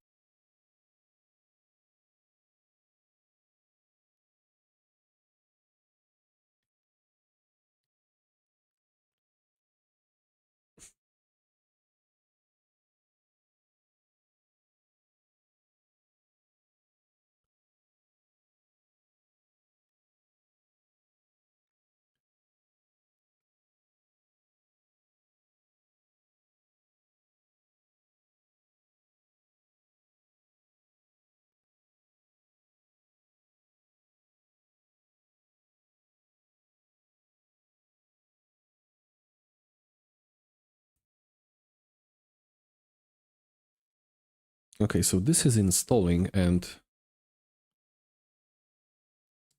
Okay, so this is installing, and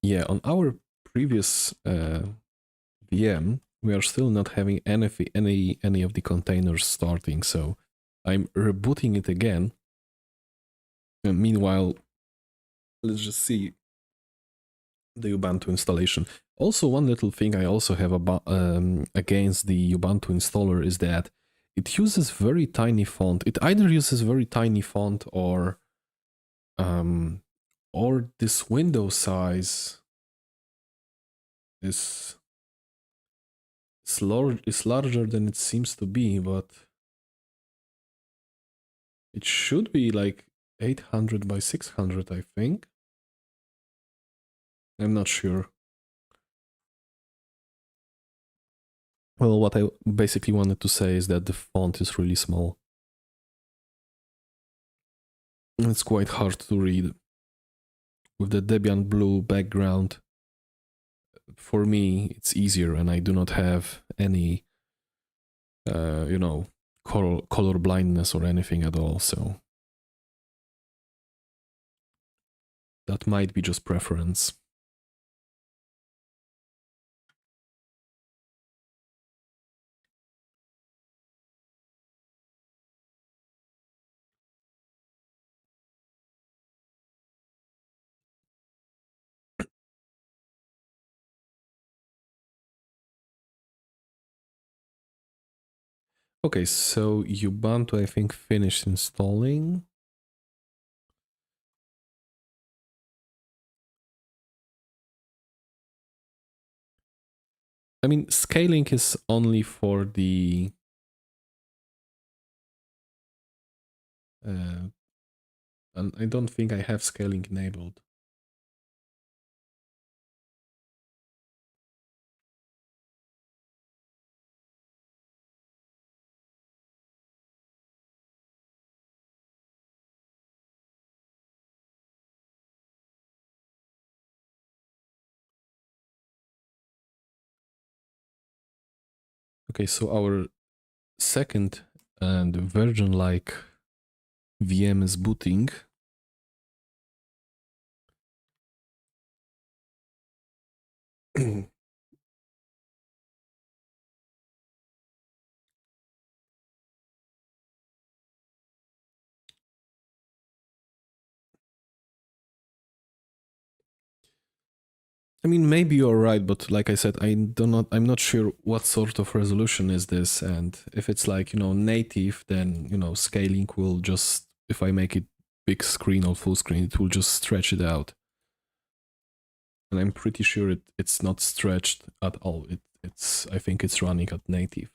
yeah, on our previous VM, we are still not having any of the containers starting. So I'm rebooting it again. And meanwhile, let's just see the Ubuntu installation. Also, one little thing I also have about against the Ubuntu installer is that it uses very tiny font. It either uses very tiny font or this window size is larger than it seems to be, but it should be like 800 by 600, I think. I'm not sure. Well, what I basically wanted to say is that the font is really small. It's quite hard to read. With the Debian blue background, for me, it's easier, and I do not have any, color blindness or anything at all, so that might be just preference. Okay, so Ubuntu, I think, finished installing. I mean, scaling is only for the and I don't think I have scaling enabled. Okay, so our second and version-like VM is booting. I mean, maybe you're right, but like I said, I'm not sure what sort of resolution is this, and if it's like, native, then, scaling will just, if I make it big screen or full screen, it will just stretch it out. And I'm pretty sure it's not stretched at all. I think it's running at native.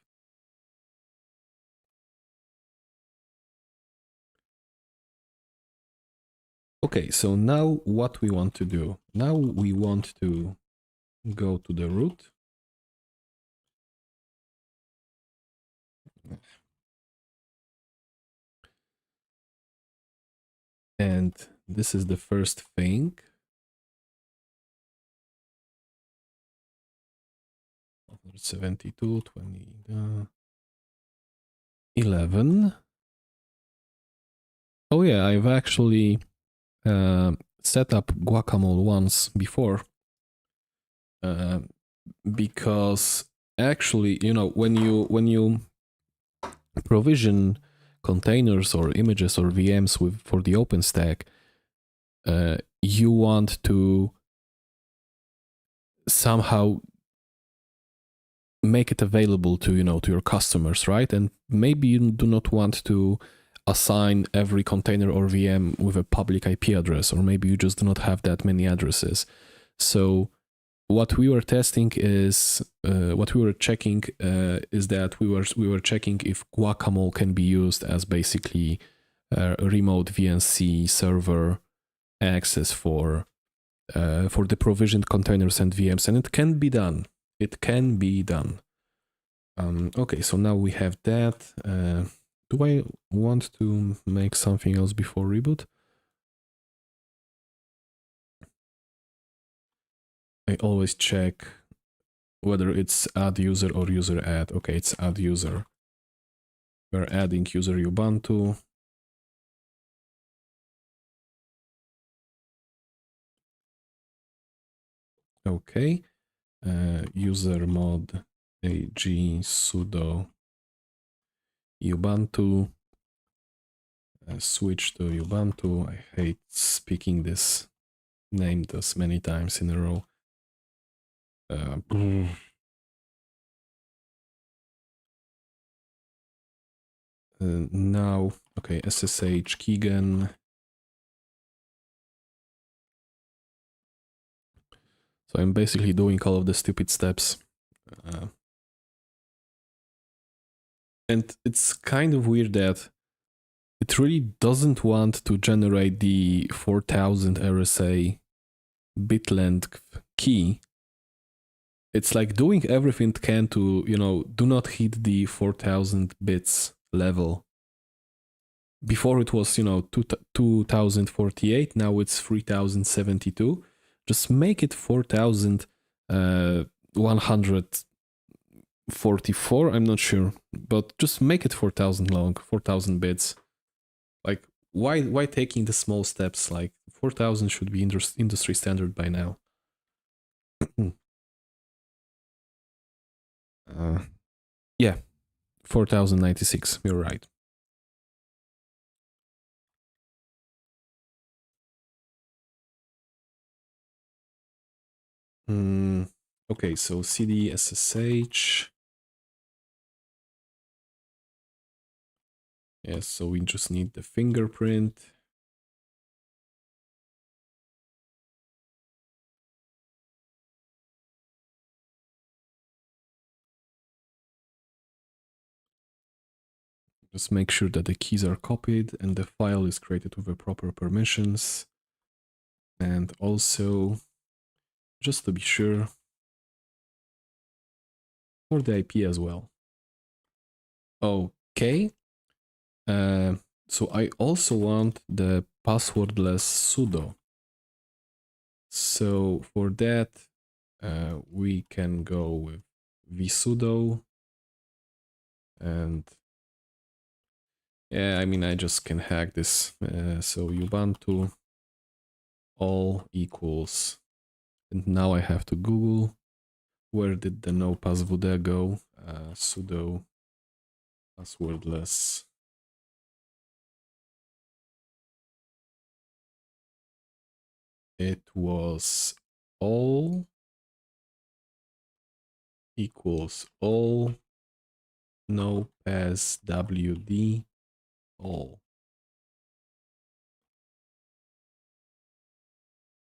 Okay, so now what we want to do? Now we want to go to the root. And this is the first thing. 72, 20, 11. Oh yeah, I've actually set up Guacamole once before. Because actually, when you provision containers or images or VMs for the OpenStack, you want to somehow make it available to to your customers, right? And maybe you do not want to assign every container or VM with a public IP address, or maybe you just do not have that many addresses. So what we were testing is what we were checking is that we were checking if Guacamole can be used as basically a remote VNC server access for the provisioned containers and VMs, and it can be done. It can be done. Okay, so now we have that. Do I want to make something else before reboot? I always check whether it's add user or user add. Okay, it's add user. We're adding user Ubuntu. Okay. User mod ag sudo Ubuntu. Switch to Ubuntu. I hate speaking this name this many times in a row. Now, okay, SSH keygen. So I'm basically doing all of the stupid steps. And it's kind of weird that it really doesn't want to generate the 4000 RSA bit length key. It's like doing everything it can to, do not hit the 4000 bits level. Before it was, 2048, now it's 3072. Just make it 4144, I'm not sure, but just make it 4000 long, 4000 bits. Like, why taking the small steps? Like, 4000 should be industry standard by now. Yeah, 4096, you're right. Okay, so cd ssh. Yes, so we just need the fingerprint. Just make sure that the keys are copied and the file is created with the proper permissions. And also, just to be sure, for the IP as well. Okay. So I also want the passwordless sudo. So for that, we can go with vsudo. And yeah, I mean, I just can hack this. So Ubuntu all equals, and now I have to Google, where did the no passwd go? Sudo passwordless. It was all equals all no pass wd all.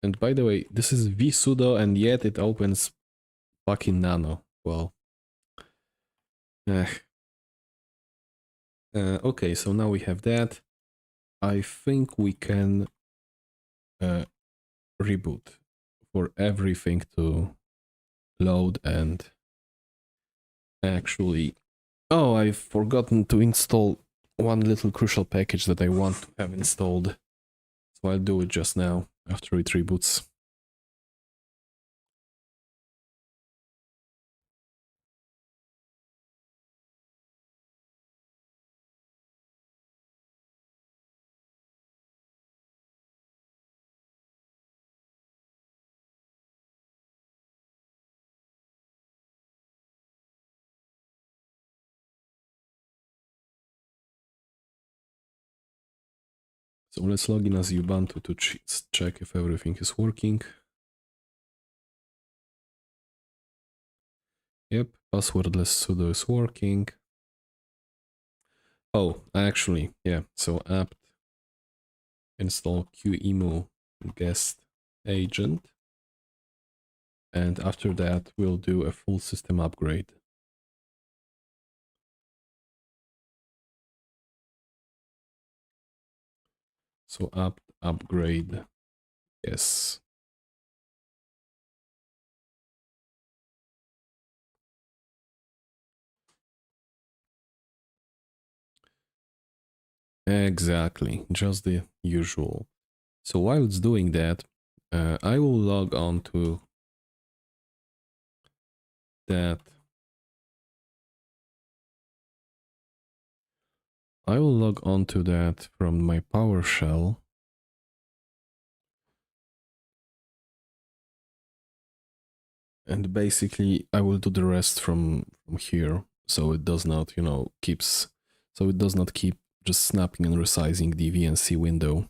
And by the way, this is vsudo and yet it opens fucking nano. Well, okay, so now we have that. I think we can reboot for everything to load and actually... Oh, I've forgotten to install one little crucial package that I want to have installed. So I'll do it just now after it reboots. So let's log in as Ubuntu to check if everything is working. Yep, passwordless sudo is working. Oh, actually, yeah, so apt install qemu guest agent. And after that, we'll do a full system upgrade. So apt upgrade, yes. Exactly, just the usual. So while it's doing that, I will log on to that. I will log on to that from my PowerShell. And basically I will do the rest from here. So it does not, so it does not keep just snapping and resizing the VNC window.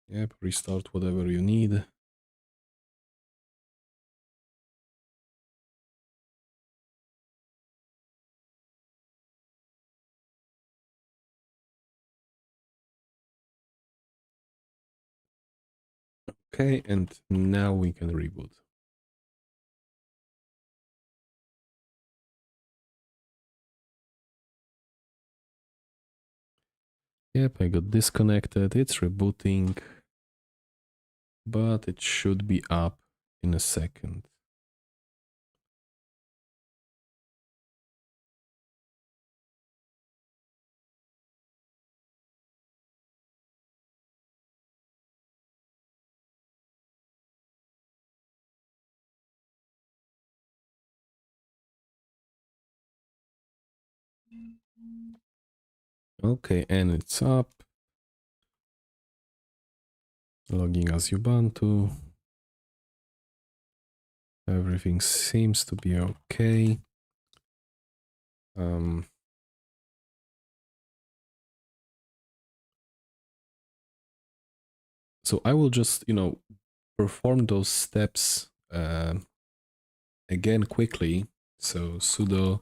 Yep, restart whatever you need. Okay, and now we can reboot. Yep, I got disconnected. It's rebooting, but it should be up in a second. Okay, and it's up. Logging as Ubuntu. Everything seems to be okay. So I will just, perform those steps again quickly. So sudo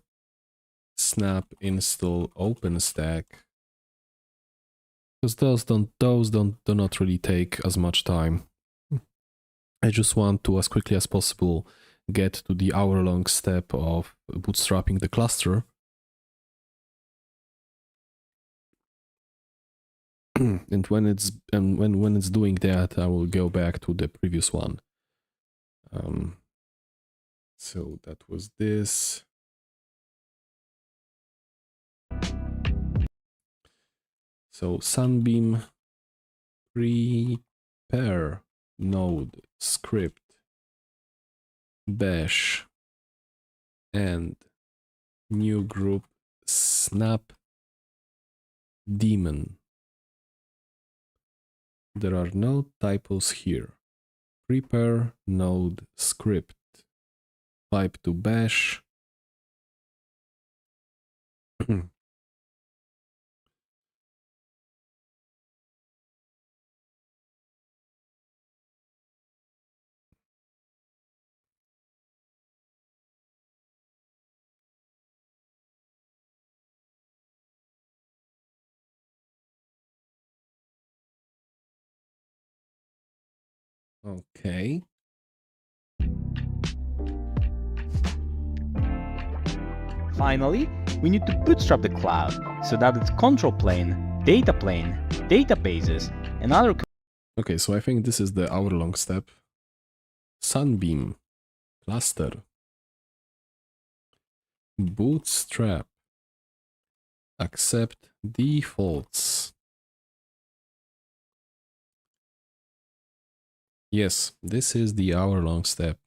snap install OpenStack, because those do not really take as much time. I just want to, as quickly as possible, get to the hour-long step of bootstrapping the cluster. And when it's doing that, I will go back to the previous one. So that was this. So Sunbeam prepare node script bash and new group snap daemon. There are no typos here. Prepare node script pipe to bash. Okay. Finally, we need to bootstrap the cloud so that its control plane, databases, and other. Okay, so I think this is the hour-long step. Sunbeam, cluster, bootstrap, accept defaults. Yes, this is the hour-long step.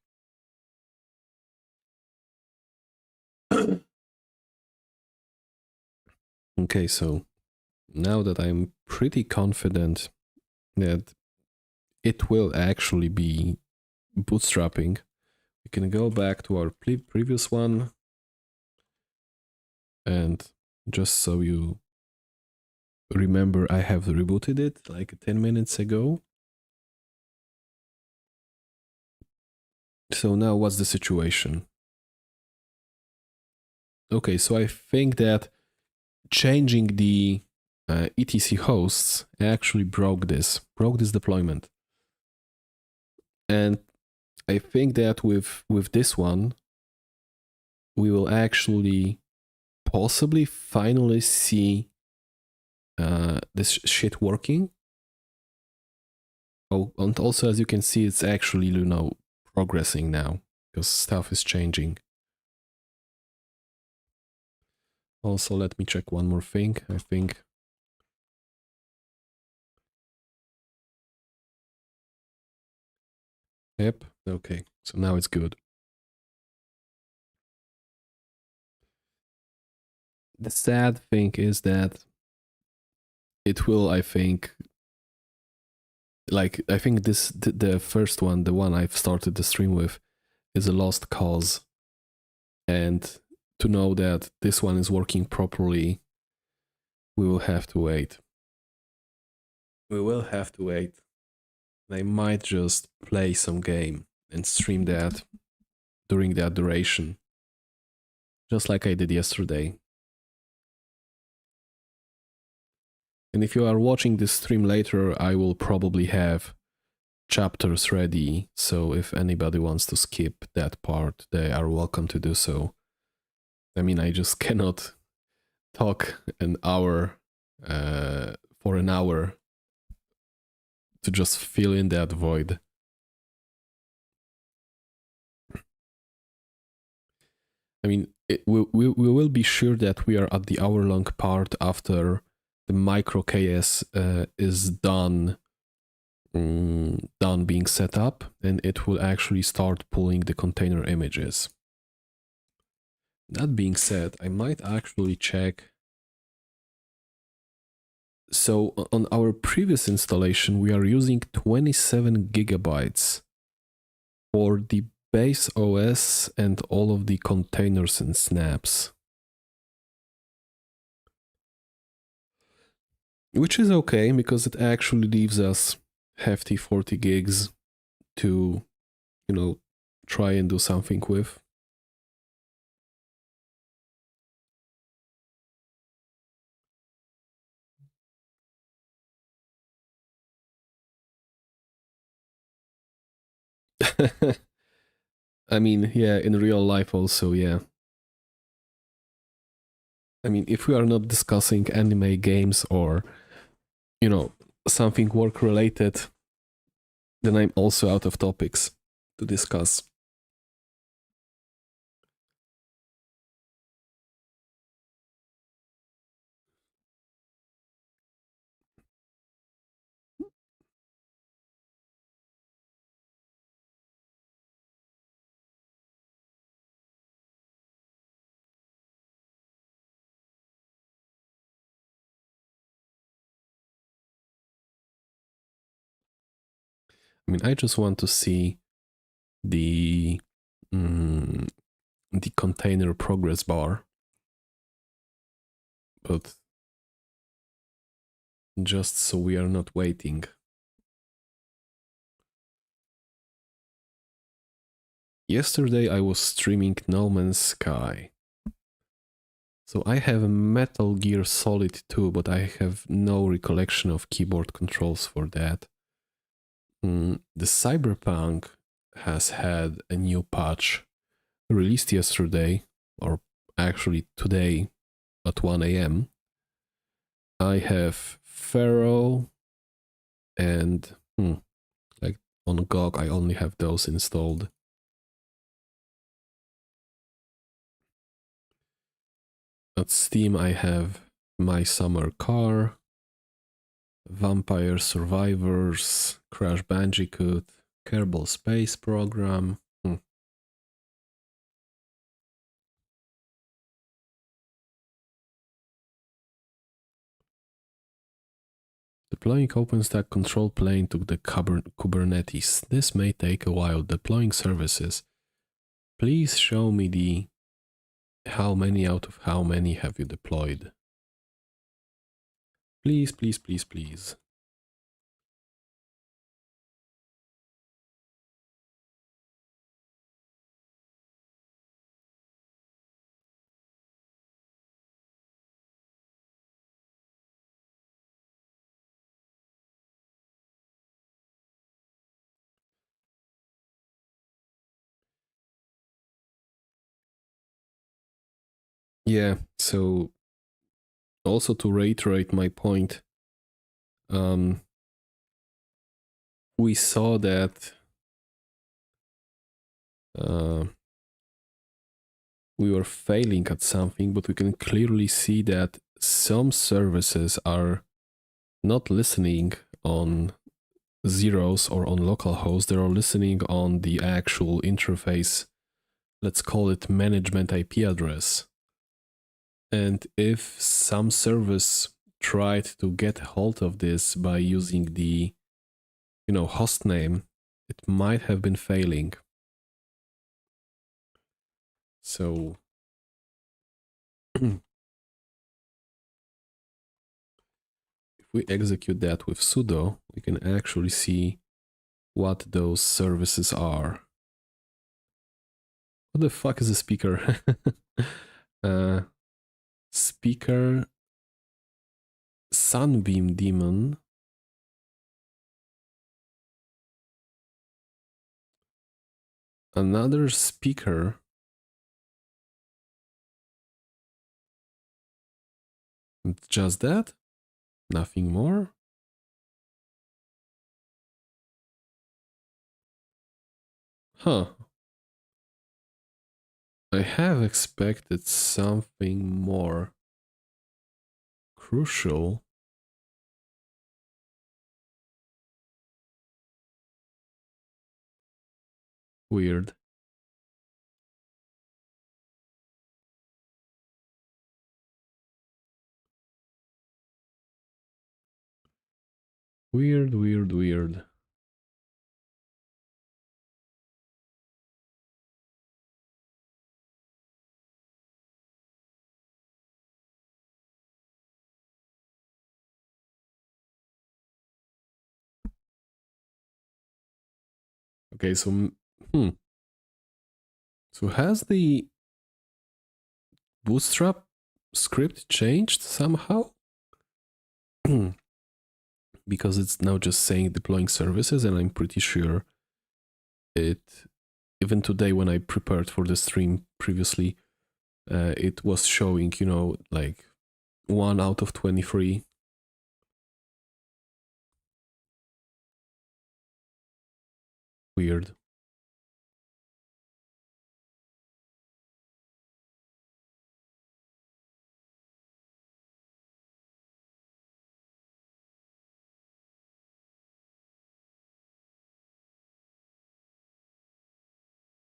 Okay, so now that I'm pretty confident that it will actually be bootstrapping, we can go back to our previous one, and just so you remember, I have rebooted it like 10 minutes ago. So now what's the situation? Okay, so I think that changing the etc hosts actually broke this deployment. And I think that with this one, we will actually possibly finally see this shit working. Oh, and also, as you can see, it's actually, you know, progressing now because stuff is changing. Also, let me check one more thing. I think yep, okay, so now it's good. The sad thing is that it will, I think, like, I think this, the first one, the one I've started the stream with, is a lost cause. And to know that this one is working properly, we will have to wait. We will have to wait. I might just play some game and stream that during that duration. Just like I did yesterday. And if you are watching this stream later, I will probably have chapters ready, so if anybody wants to skip that part, they are welcome to do so. I mean, I just cannot talk an hour for an hour to just fill in that void. I mean, we will be sure that we are at the hour-long part after the micro KS is done being set up, and it will actually start pulling the container images. That being said, I might actually check. So on our previous installation, we are using 27 gigabytes for the base OS and all of the containers and snaps. Which is okay, because it actually leaves us hefty 40 gigs to, you know, try and do something with. I mean, yeah, in real life also, yeah. I mean, if we are not discussing anime games or, you know, something work related, then I'm also out of topics to discuss. I mean, I just want to see the container progress bar, but just so we are not waiting. Yesterday I was streaming No Man's Sky. So I have a Metal Gear Solid 2, but I have no recollection of keyboard controls for that. The Cyberpunk has had a new patch released yesterday, or actually today at 1 a.m. I have Pharaoh and like on GOG I only have those installed. At Steam I have My Summer Car, Vampire Survivors, Crash Bandicoot, Kerbal Space Program. Deploying OpenStack control plane to the Kubernetes. This may take a while. Deploying services. Please show me the how many out of how many have you deployed. Please, please, please, please. Yeah, so also to reiterate my point, we saw that we were failing at something, but we can clearly see that some services are not listening on zeros or on localhost, they are listening on the actual interface, let's call it management IP address. And if some service tried to get hold of this by using the, host name, it might have been failing. So if we execute that with sudo, we can actually see what those services are. What the fuck is a speaker? Speaker Sunbeam daemon. Another speaker. Just that? Nothing more? Huh. I have expected something more crucial. Weird. Weird, weird, weird. Okay, so So has the Bootstrap script changed somehow? Because it's now just saying deploying services, and I'm pretty sure it, even today when I prepared for the stream previously, it was showing, like 1 out of 23. Weird.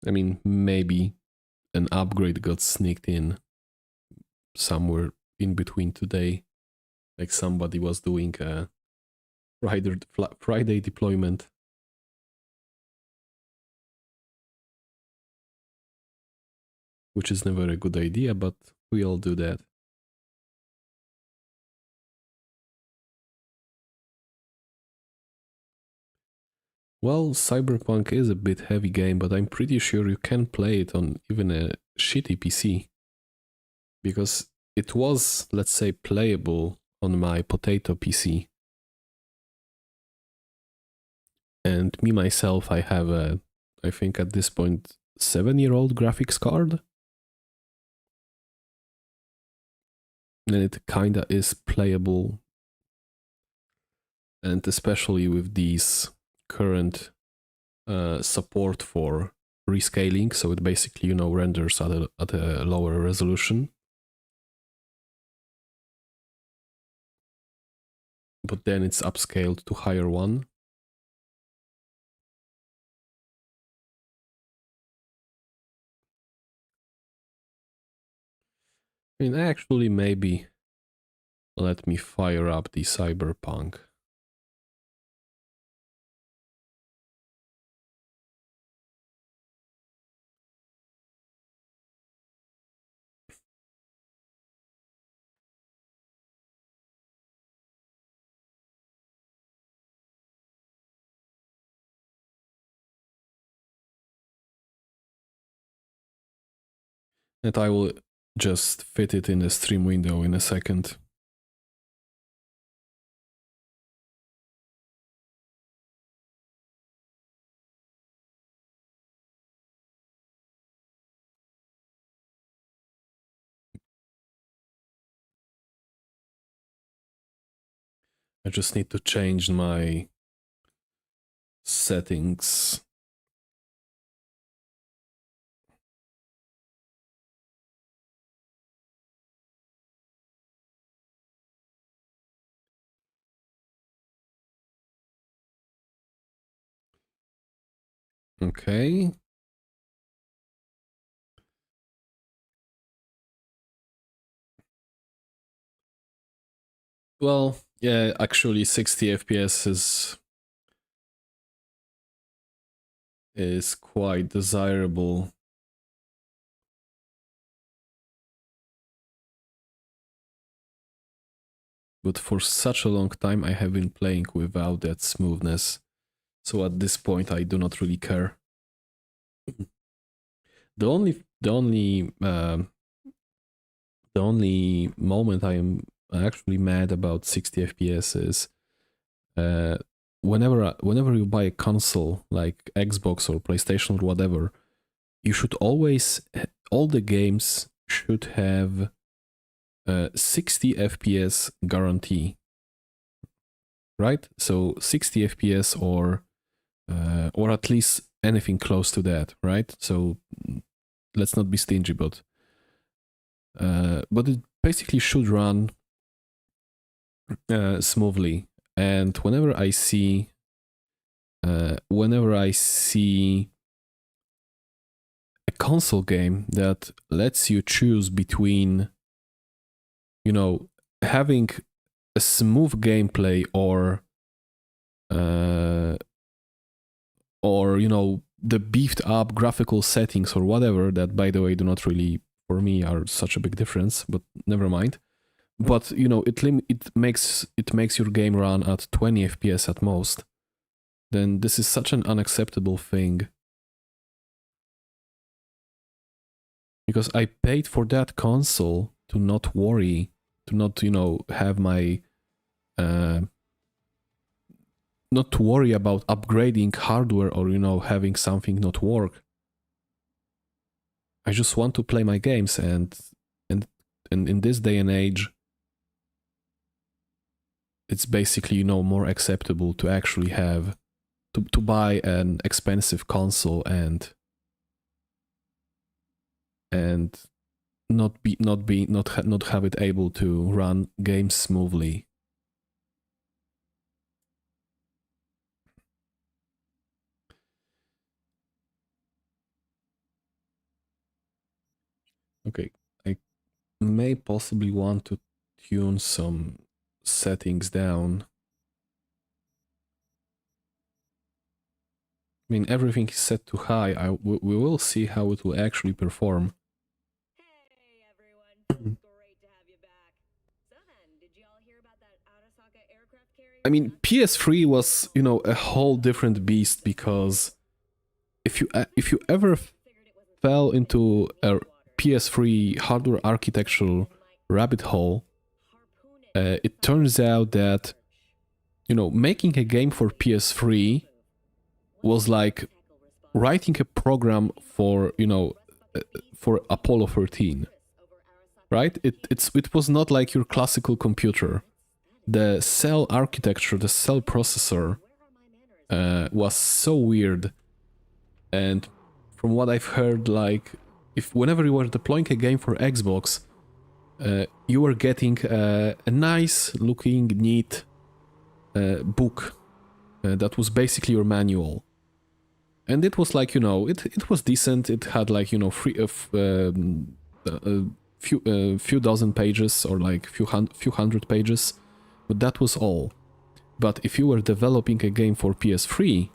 I mean, maybe an upgrade got sneaked in somewhere in between today. Like somebody was doing a Friday deployment. Which is never a good idea, but we all do that. Well, Cyberpunk is a bit heavy game, but I'm pretty sure you can play it on even a shitty PC. Because it was, let's say, playable on my potato PC. And me myself, I have a, I think at this point, 7-year-old graphics card. And it kinda is playable. And especially with these current support for rescaling, so it basically, you know, renders at a lower resolution. But then it's upscaled to higher one. I mean, actually, maybe let me fire up the Cyberpunk. And I will just fit it in the stream window in a second. I just need to change my settings. Okay. Well, yeah, actually 60 FPS is quite desirable. But for such a long time I have been playing without that smoothness. So at this point I do not really care. The only moment I am actually mad about 60 FPS is whenever you buy a console like Xbox or PlayStation or whatever, you should always, all the games should have 60 FPS guarantee, right? So 60 FPS or at least anything close to that, right? So let's not be stingy, but it basically should run smoothly. And whenever I see a console game that lets you choose between, you know, having a smooth gameplay or you know, the beefed up graphical settings or whatever, that by the way do not really for me are such a big difference, but never mind. But you know, it makes your game run at 20 FPS at most. Then this is such an unacceptable thing. Because I paid for that console to not worry, to not, you know, have my not to worry about upgrading hardware or, you know, having something not work. I just want to play my games, and in this day and age, it's basically, you know, more acceptable to actually have to buy an expensive console and not have it able to run games smoothly. Okay, I may possibly want to tune some settings down. I mean, everything is set to high. We will see how it will actually perform. Hey everyone, great to have you back. So then, did y'all hear about that Arasaka aircraft carrier? I mean, PS3 was, you know, a whole different beast, because if you ever fell into a PS3 hardware architectural rabbit hole, it turns out that, you know, making a game for PS3 was like writing a program for, you know, for Apollo 13, right? It was not like your classical computer. The cell architecture, the cell processor was so weird. And from what I've heard, like, if whenever you were deploying a game for Xbox, you were getting a nice looking, neat book that was basically your manual. And it was like, you know, it was decent. It had like, you know, few dozen pages or like few hundred pages, but that was all. But if you were developing a game for PS3,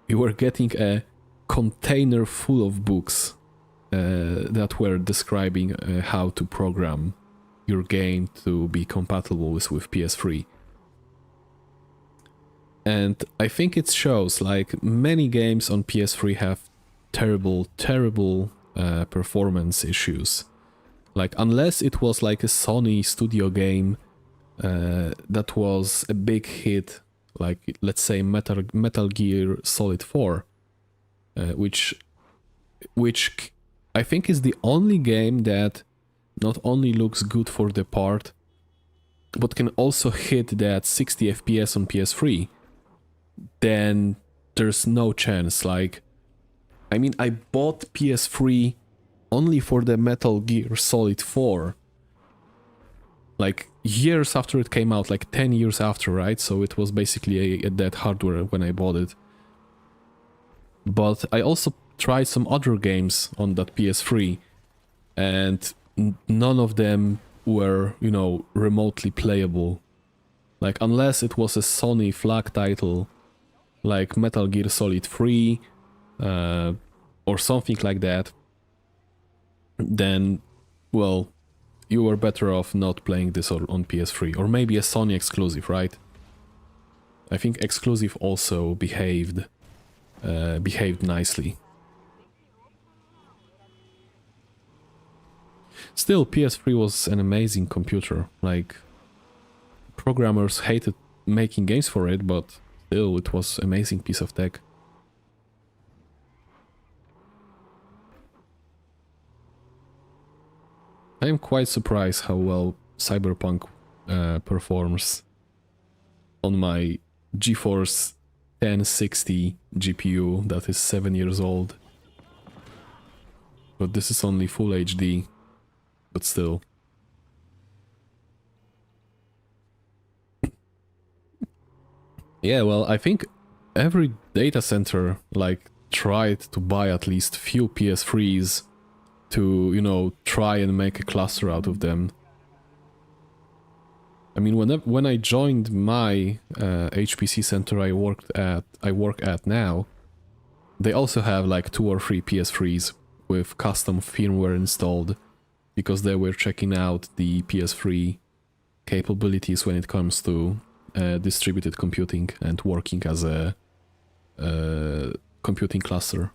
you were getting a container full of books that were describing how to program your game to be compatible with PS3. And I think it shows, like, many games on PS3 have terrible performance issues. Like, unless it was like a Sony studio game that was a big hit, like, let's say Metal Gear Solid 4, which I think is the only game that not only looks good for the part, but can also hit that 60 FPS on PS3, then there's no chance. Like, I mean, I bought PS3 only for the Metal Gear Solid 4, like years after it came out, like 10 years after, right? So it was basically a dead hardware when I bought it. But I also tried some other games on that PS3, and none of them were, you know, remotely playable. Like, unless it was a Sony flag title, like Metal Gear Solid 3, or something like that, then, well, you were better off not playing this on PS3. Or maybe a Sony exclusive, right? I think exclusive also behaved nicely. Still, PS3 was an amazing computer. Like, programmers hated making games for it, but still, it was an amazing piece of tech. I am quite surprised how well Cyberpunk performs on my GeForce 1060 GPU that is 7 years old. But this is only full HD, but still. Yeah, well, I think every data center, like, tried to buy at least few PS3s to, you know, try and make a cluster out of them. I mean, when I joined my HPC center I work at now, they also have like 2 or 3 PS3s with custom firmware installed, because they were checking out the PS3 capabilities when it comes to distributed computing and working as a computing cluster.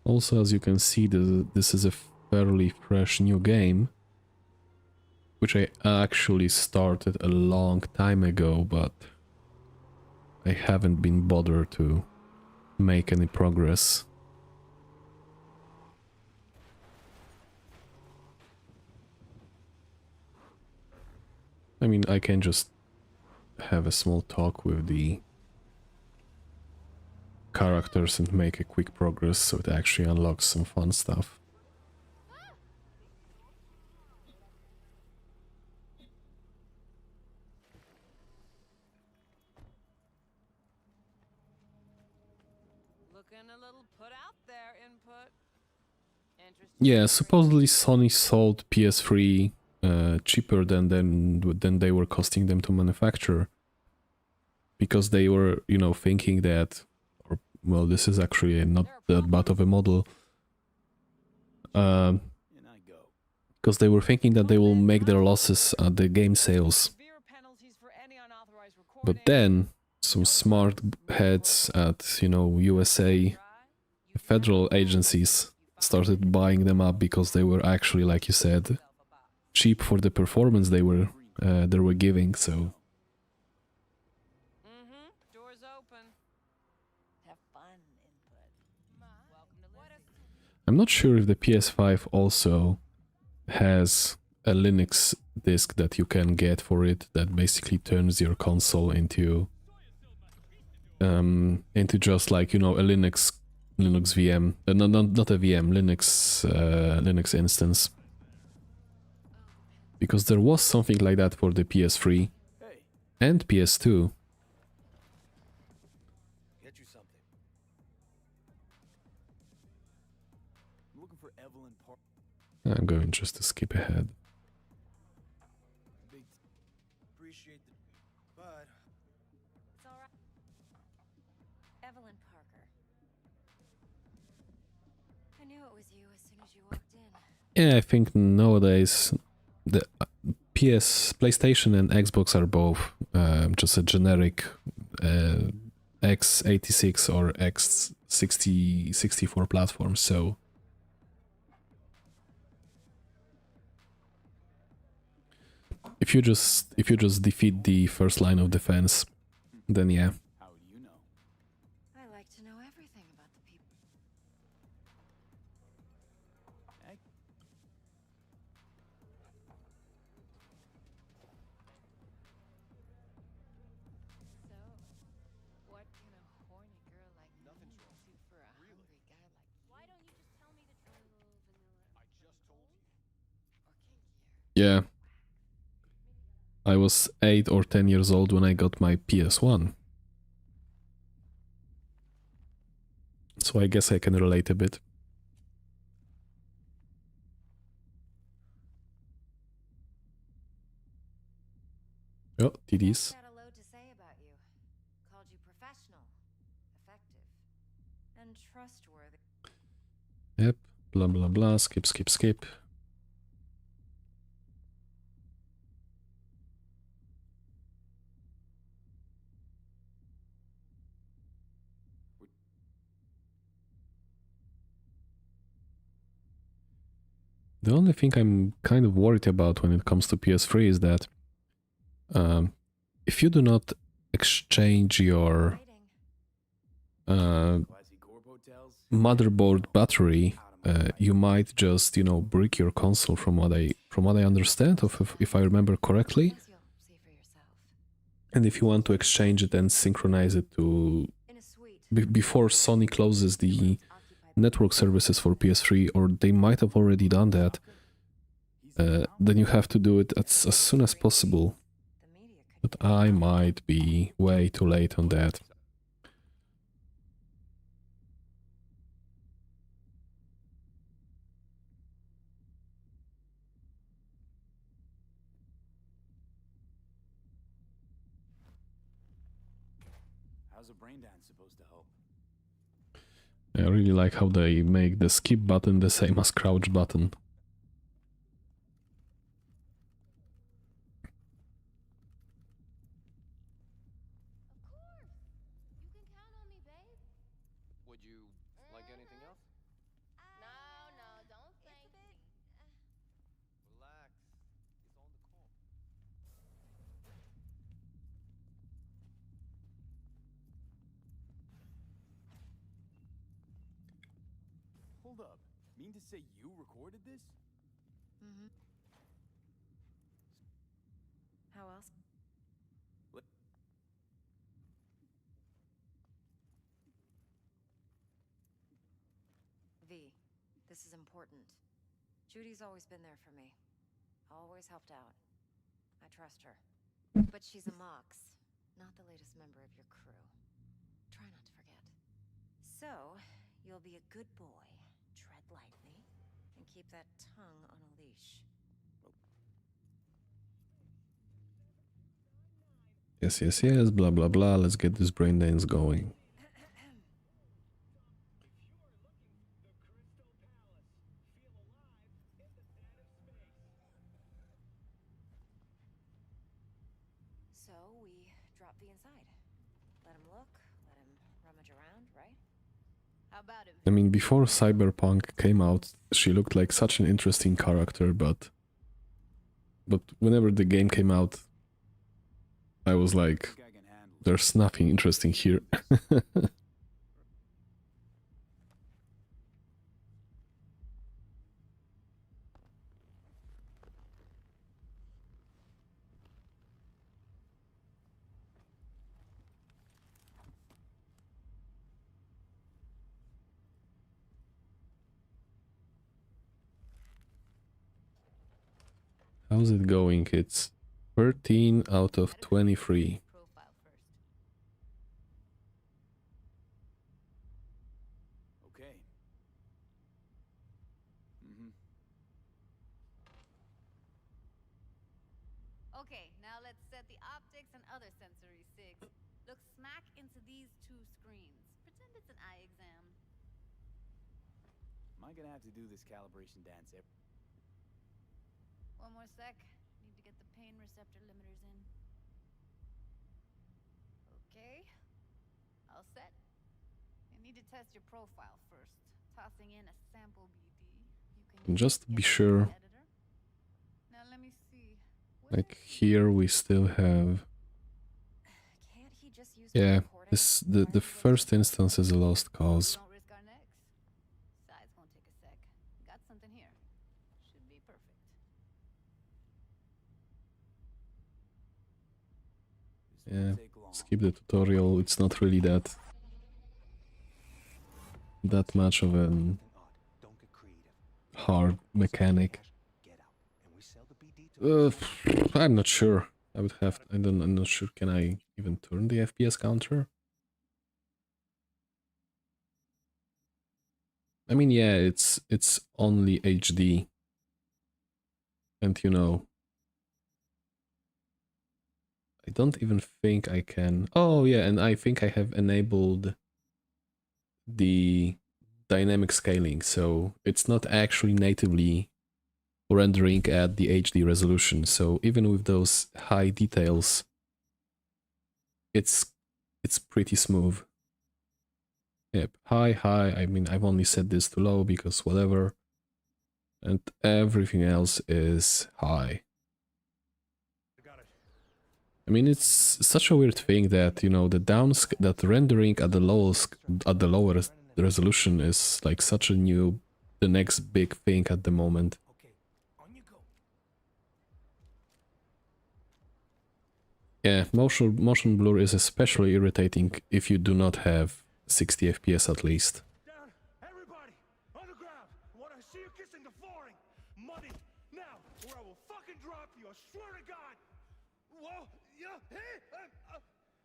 Also, as you can see, this is a fairly fresh new game, which I actually started a long time ago, but I haven't been bothered to make any progress. I mean, I can just have a small talk with the characters and make a quick progress, so it actually unlocks some fun stuff. Looking a little put out there, input. Yeah, supposedly Sony sold PS3 cheaper than they were costing them to manufacture, because they were, you know, thinking that, or, well, this is actually not that bad of a model. because they were thinking that they will make their losses at the game sales. Severe penalties for any unauthorized But recording. then some smart heads at, you know, USA federal agencies started buying them up because they were actually, like you said, cheap for the performance they were giving. So Doors open. Have fun, input. Welcome to Lizzie. I'm not sure if the PS5 also has a Linux disk that you can get for it that basically turns your console into just like, you know, a Linux VM, not a VM, Linux instance. Because there was something like that for the PS3 and PS2. Get you something. I'm looking for Evelyn Park. I'm going just to skip ahead. Big appreciate the but It's all right. Evelyn Parker. I knew it was you as soon as you walked in. Yeah, I think nowadays the PlayStation and Xbox are both just a generic x86 or x64 platform. So if you just defeat the first line of defense, then yeah. how do you know? I like to know everything about the people. Heck, So, what can a horny girl like Nothing's me wrong. do for a hungry guy like Why don't you just tell me the truth? Vanilla. I just told you. or kinkier? Yeah. I was 8 or 10 years old when I got my PS1. So I guess I can relate a bit. Oh, TDs. Had a load to say about you. Called you professional, effective, and trustworthy. Yep, blah blah blah, skip, skip, skip. The only thing I'm kind of worried about when it comes to PS3 is that if you do not exchange your Classy Corp hotels. motherboard battery, you might just, you know, brick your console from what I understand, if I remember correctly. Guess you'll see for yourself. And if you want to exchange it and synchronize it to In a suite. before Sony closes the network services for PS3, or they might have already done that, then you have to do it as soon as possible. The media could But I might be way too late on that. How's a brain dance supposed to help? I really like how they make the skip button the same as crouch button. Of course. You can count on me, babe. Would you like anything else? No, don't thank me. Relax. He's on the call. Hold up. Mean to say you recorded this? Mm-hmm. How else? V, this is important. Judy's always been there for me. Always helped out. I trust her. But she's a Mox, not the latest member of your crew. Try not to forget. So, you'll be a good boy, tread lightly, and keep that tongue on a leash. Yes, yes, yes, blah blah blah, let's get this brain dance going. So we drop V inside. Let him look, let him rummage around, right? How about it? I mean, before Cyberpunk came out, she looked like such an interesting character, but whenever the game came out, I was like, I can handle it. there's nothing interesting here. How's it going? It's 13 out of 23. Profile first. Okay. Mm-hmm. Okay, now let's set the optics and other sensory sigs. Look smack into these two screens. Pretend it's an eye exam. Am I gonna have to do this calibration dance every... One more sec. Need to get the pain receptor limiters in. Okay. All set. You need to test your profile first. Tossing in a sample BD. You can Just to be get it in the sure, editor. Now let me see. like here we still have, Can't he just use my yeah, recording? this Why the are you first wasting instance is a lost cause. Don't risk our necks. Size won't take a sec. Got something here. Should be perfect. This Yeah, won't take long. skip the tutorial. It's not really that much of an Don't get creative. hard mechanic. Get out. And we sell the BD to I'm not sure. I would have. I'm not sure. Can I even turn the FPS counter? I mean, yeah, it's only HD, and you know, I don't even think I can. Oh yeah, and I think I have enabled the dynamic scaling, so it's not actually natively rendering at the HD resolution. So even with those high details, it's pretty smooth. Yep, high. I mean, I've only set this to low because whatever, and everything else is high. I mean, it's such a weird thing that, you know, that rendering at the lower resolution is like such a the next big thing at the moment. Okay, on you go. Yeah, motion blur is especially irritating if you do not have 60 FPS at least. Down, everybody, on the ground. I want to see you kissing the flooring. Money, now, or I will fucking drop you. I swear to God. Whoa, yeah, hey,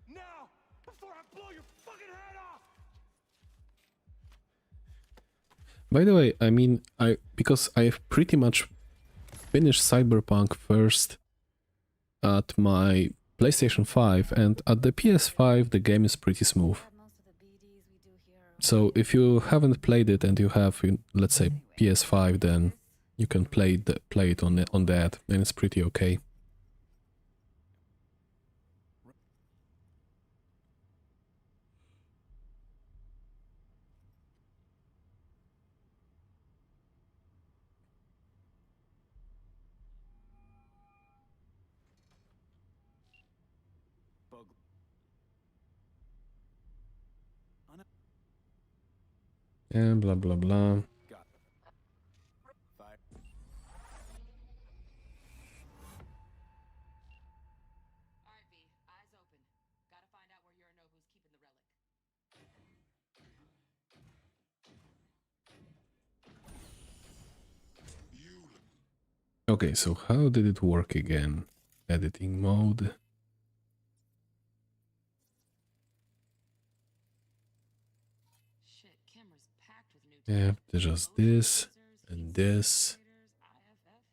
now, before I blow your fucking head off. By the way, I mean, because I've pretty much finished Cyberpunk first at my PlayStation 5, and at the PS5 the game is pretty smooth. most of the BDs we do here are So if you haven't played it and you have, let's say, PS5, then you can play it on that, and it's pretty okay. Bug. And blah blah blah. Got it. Fire. Alright, V. Eyes open. Gotta find out where Yorinobu's keeping the relic. Okay, so how did it work again? Editing mode. Shit, camera's packed with new Yeah, tech. there's just Motion this sensors, and heat this. separators, IFF.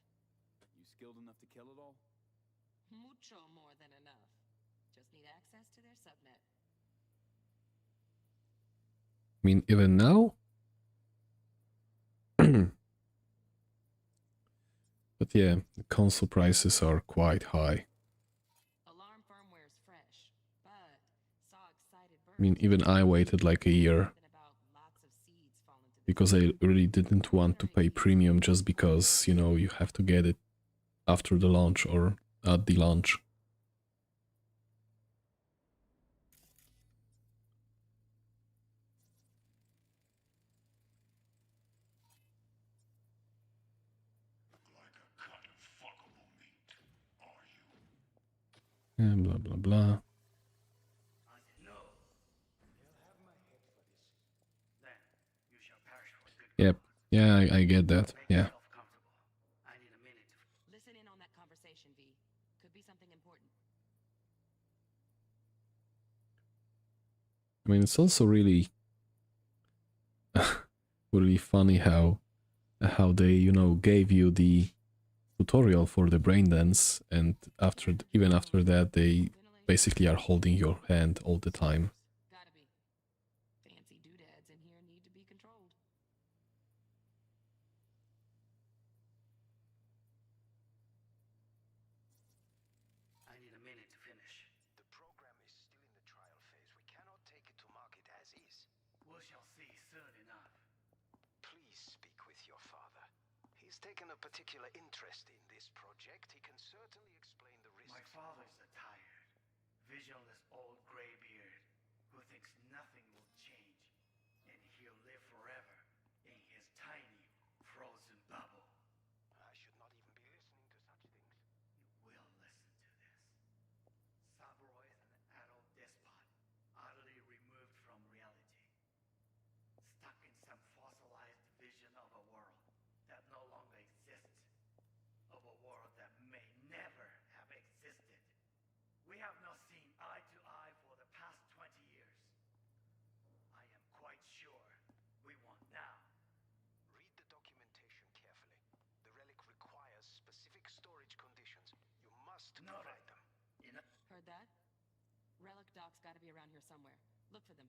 You skilled enough to kill it all? Mucho more than enough. Just need access to their subnet. I mean, even now? But yeah, the console prices are quite high. Alarm firmware I mean, even I waited like a year because I really didn't want to pay premium just because, you know, you have to get it after the launch or at the launch. And blah blah blah. Yep. Yeah, I get that. Yeah. Listen in on that conversation, V. Could be something important. I mean, it's also really, really funny how they, you know, gave you the tutorial for the brain dance, and even after that, they basically are holding your hand all the time. Gotta be. Fancy doodads in here need to be controlled. I need a minute to finish. The program is still in the trial phase. We cannot take it to market as is. We shall see soon enough. Please speak with your father. He's taken a particular interest in this project. He can certainly explain the risks. My father's a tired, visionless old graybeard who thinks nothing will change, and he'll live forever in his tiny, frozen bubble. I should not even be listening to such things. You will listen to this. Saburo is an adult despot, utterly removed from reality. Stuck in some fossilized vision of a world that no longer exists. Of a world that may never have existed. We have not seen eye to eye for the past 20 years. I am quite sure we want now. Read the documentation carefully. The relic requires specific storage conditions. You must provide them. Heard that? Relic docs gotta be around here somewhere. Look for them.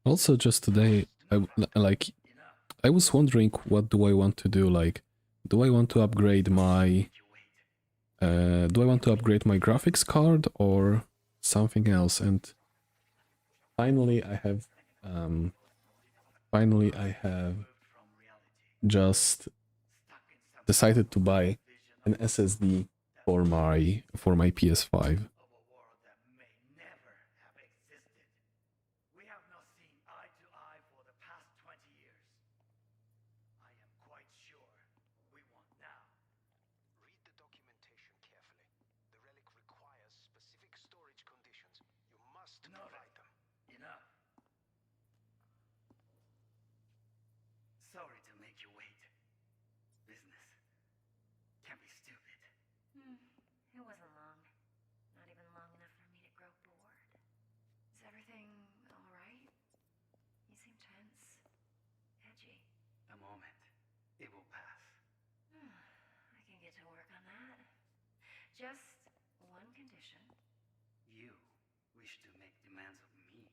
Also, just today, I was wondering, what do I want to do? Like, do I want to upgrade my graphics card or something else? And finally, I have just decided to buy an SSD for my PS5. Sorry to make you wait. Business can be stupid. It wasn't long. Not even long enough for me to grow bored. Is everything alright? You seem tense. Edgy. A moment. It will pass. I can get to work on that. Just one condition. You wish to make demands of me.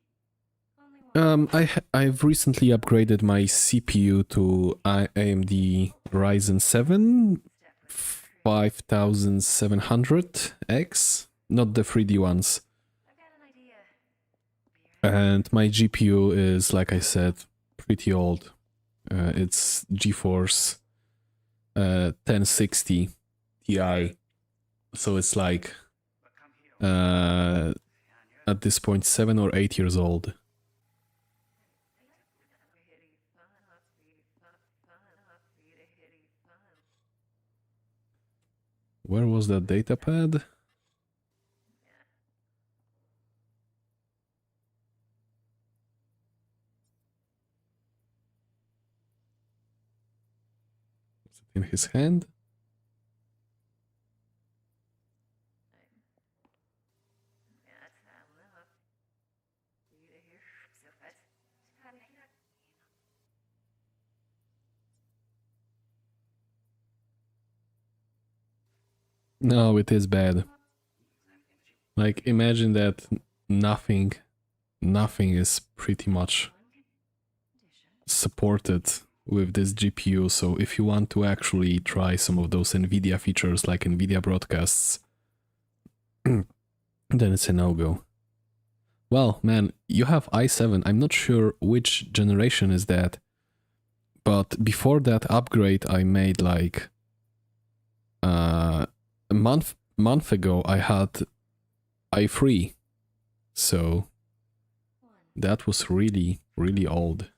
Only one. I've recently upgraded my CPU to AMD Ryzen 7 5700X, not the 3D ones. I've got an idea. And my GPU is, like I said, pretty old. It's GeForce 1060 Ti. So it's like at this point 7 or 8 years old. Where was that data pad? Was it in his hand? No, it is bad. Like, imagine that nothing is pretty much supported with this GPU, so if you want to actually try some of those NVIDIA features like NVIDIA broadcasts, then it's a no-go. Well, man, you have i7, I'm not sure which generation is that, but before that upgrade I made like a month ago I had i3, so that was really old.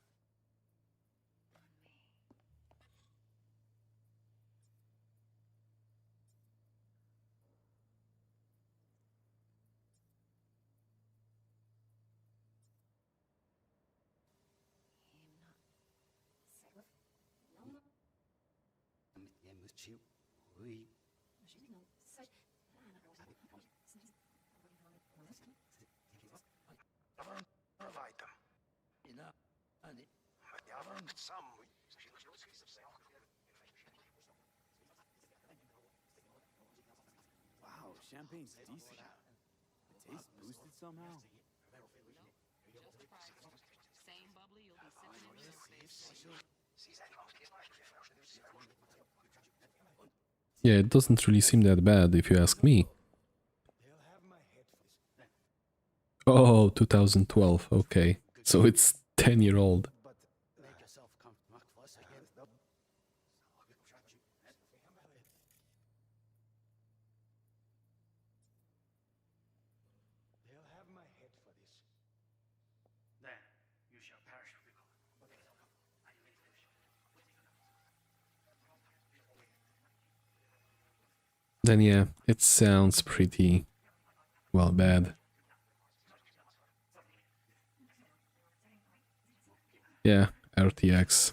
Provide them. Some. Wow, champagne's decent. The taste boosted somehow. Just the price. Same bubbly you'll be sipping in here. Yeah, it doesn't really seem that bad if you ask me. Oh, 2012, okay. So it's 10-year-old. Then yeah, it sounds pretty, well, bad. Yeah, RTX.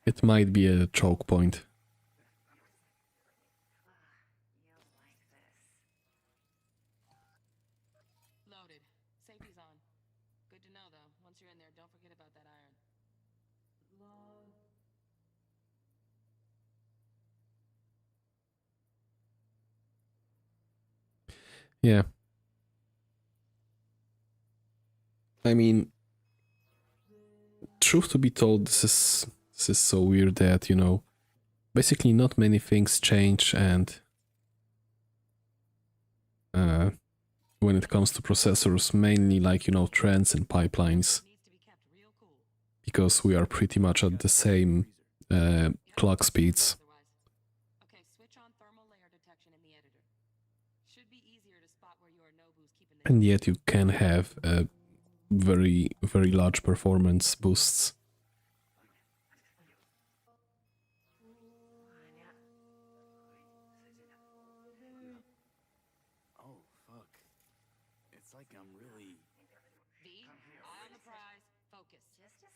It might be a choke point. Loaded. Safety's on. Good to know, though. Once you're in there, don't forget about that iron. Yeah. I mean, truth to be told, this is so weird that, you know, basically not many things change, and when it comes to processors, mainly like, you know, trends and pipelines, Needs to be kept real cool. because we are pretty much at the same clock speeds. Otherwise. Okay, switch on thermal layer detection in the editor. Should be easier to spot where your Nobu's keeping the... And yet you can have very large performance boosts. Oh, fuck. It's like I'm really... V, eye on the prize. Focus. Just a sec.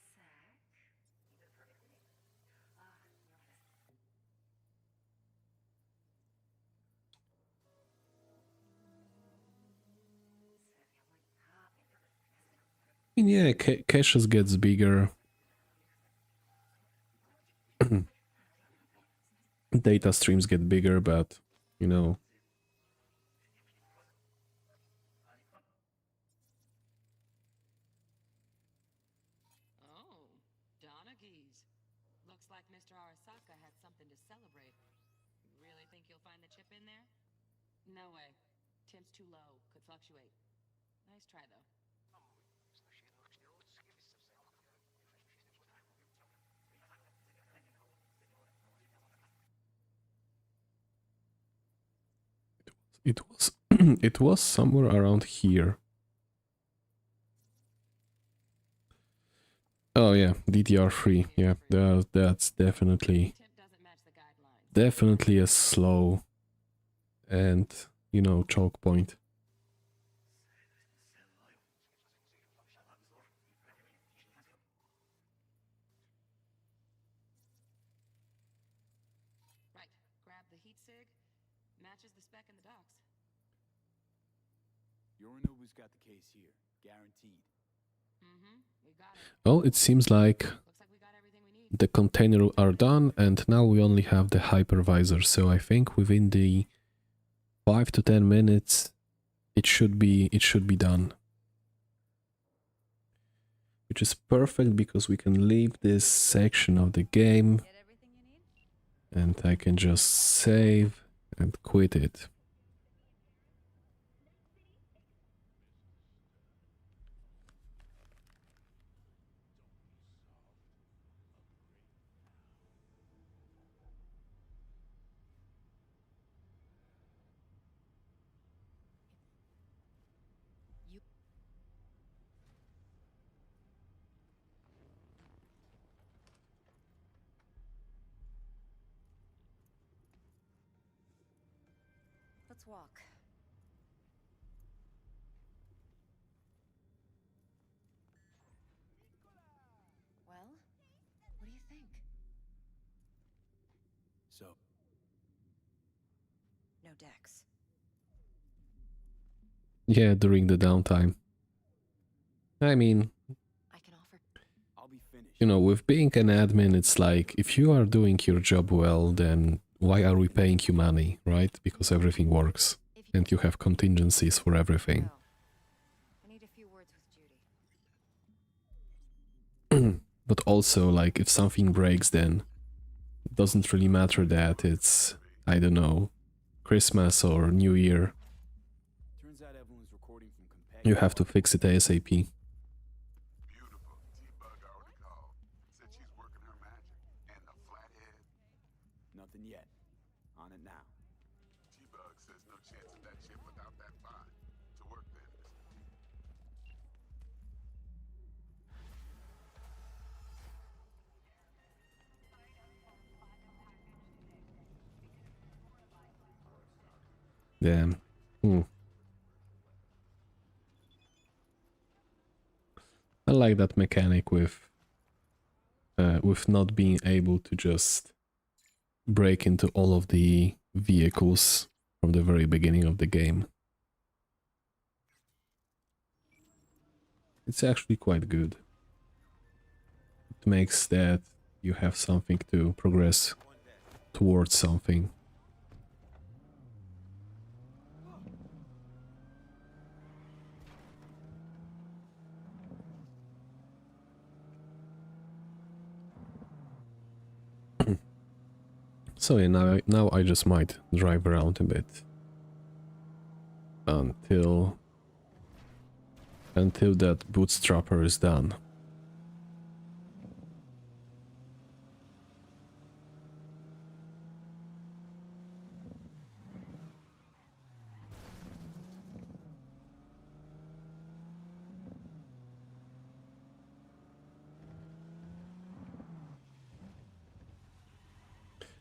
Yeah, caches gets bigger. Data streams get bigger, but, you know... Oh, Donaghy's. Looks like Mr. Arasaka had something to celebrate. Really think you'll find the chip in there? No way. Temp's too low. Could fluctuate. Nice try, though. It was it was somewhere around here. Oh yeah, DDR3. Yeah, that's definitely Temp doesn't match the guidelines. a slow and, you know, choke point. Right. Grab the heat sig. Matches the spec in the docs. Yorinobu's got the case here. Guaranteed. Mm-hmm. We got it. Well, it seems like Looks like we got everything we need. the container are done, and now we only have the hypervisor. So I think within the 5 to 10 minutes it should be done. Which is perfect because we can leave this section of the game and I can just save and quit it. Let's walk. Well, what do you think? So, No decks. Yeah, during the downtime. I mean, I can offer. I'll be finished. you know, with being an admin, it's like, if you are doing your job well, then why are we paying you money, right? Because everything works. If you And you have contingencies for everything. go. I need a few words with Judy. But also, like, if something breaks, then it doesn't really matter that it's, I don't know, Christmas or New Year. Turns out everyone's recording from competitive. You have to fix it ASAP. Beautiful. T-Bug already called. Said she's working her magic. And the flathead. Nothing yet. On it now. T-Bug says no chance of that ship without that bond. To work then. Damn. I like that mechanic with not being able to just break into all of the vehicles from the very beginning of the game. It's actually quite good. It makes that you have something to progress towards something. So yeah, now I just might drive around a bit until that bootstrapper is done.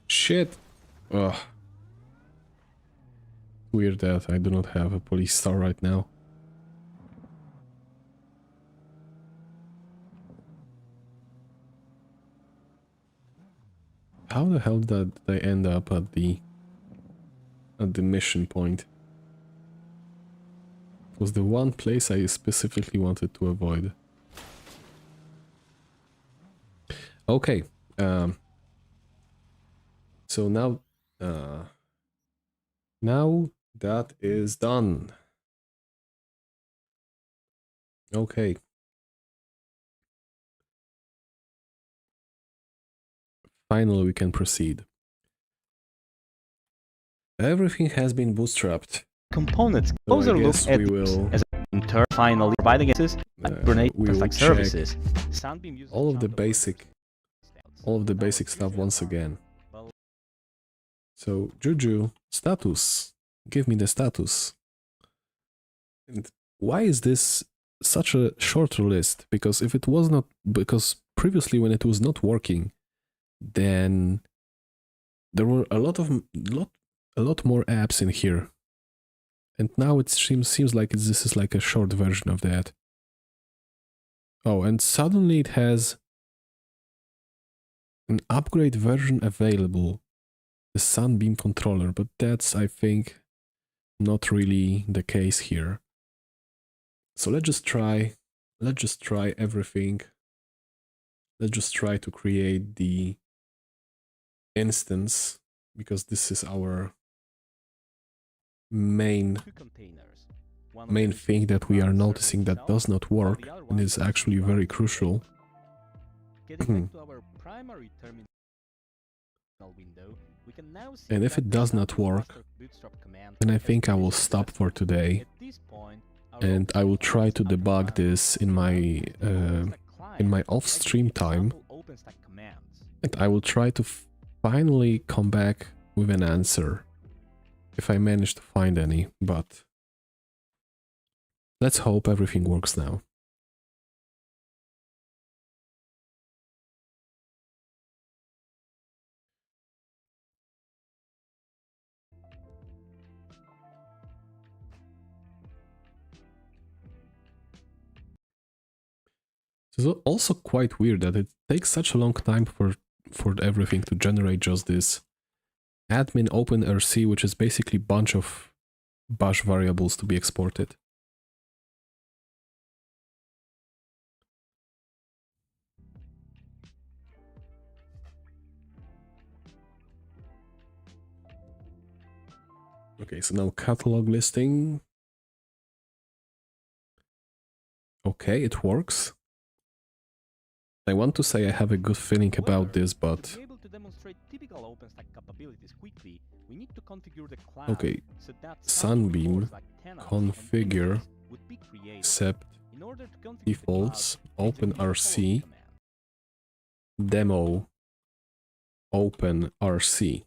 Shit! Ugh. Weird that I do not have a police star right now. How the hell did I end up at the mission point? It was the one place I specifically wanted to avoid. Okay. So now that is done. Okay. Finally, we can proceed. Everything has been bootstrapped. Components. So Closer I look guess at we will as in turn finally providing access Kubernetes we will like check services. Sunbeam uses all of the Chandler basic stuff once again. So Juju, status. Give me the status. And why is this such a shorter list? Because if it was not, because previously when it was not working, then there were a lot more apps in here. And now it seems like this is like a short version of that. Oh, and suddenly it has an upgrade version available, the Sunbeam controller, but that's, I think, not really the case here. So let's just try everything let's just try to create the instance, because this is our main Two containers. One of main which thing is that we run are the server noticing that itself, does not while work the other and one is actually runs very the crucial. Getting back to our primary terminal window, we can now see And if that it the does not Sunbeam work, master bootstrap command then I has think I been will stop for successful. today, At this point, our and I will OpenStack try to is up and debug running. this in Now, my the OpenStack client off-stream executes time, sample OpenStack commands. and I will try to finally come back with an answer, if I manage to find any, but let's hope everything works now. It's also quite weird that it takes such a long time for everything to generate just this admin OpenRC, which is basically a bunch of bash variables to be exported. Okay, so now catalog listing. Okay, it works. I want to say I have a good feeling about this, To but be able to demonstrate typical OpenStack capabilities quickly, we need to configure the cloud okay, so that Sunbeam stores like tenants and configure images would be created. accept In order to configure defaults the cloud, execute the OpenRC following command. demo OpenRC.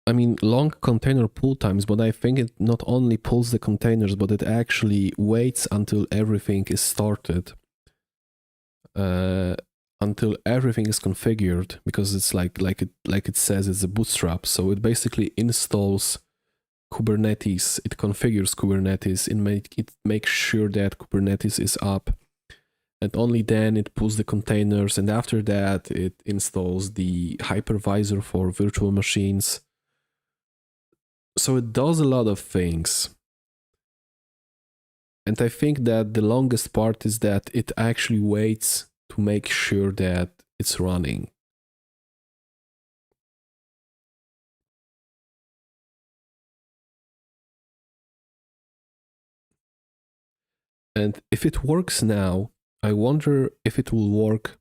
I mean, long container pull times, but I think it not only pulls the containers, but it actually waits until everything is started. Until everything is configured, because it's like it says, it's a bootstrap. So it basically installs Kubernetes, it configures Kubernetes, it makes sure that Kubernetes is up. And only then it pulls the containers, and after that it installs the hypervisor for virtual machines. So it does a lot of things. And I think that the longest part is that it actually waits to make sure that it's running. And if it works now, I wonder if it will work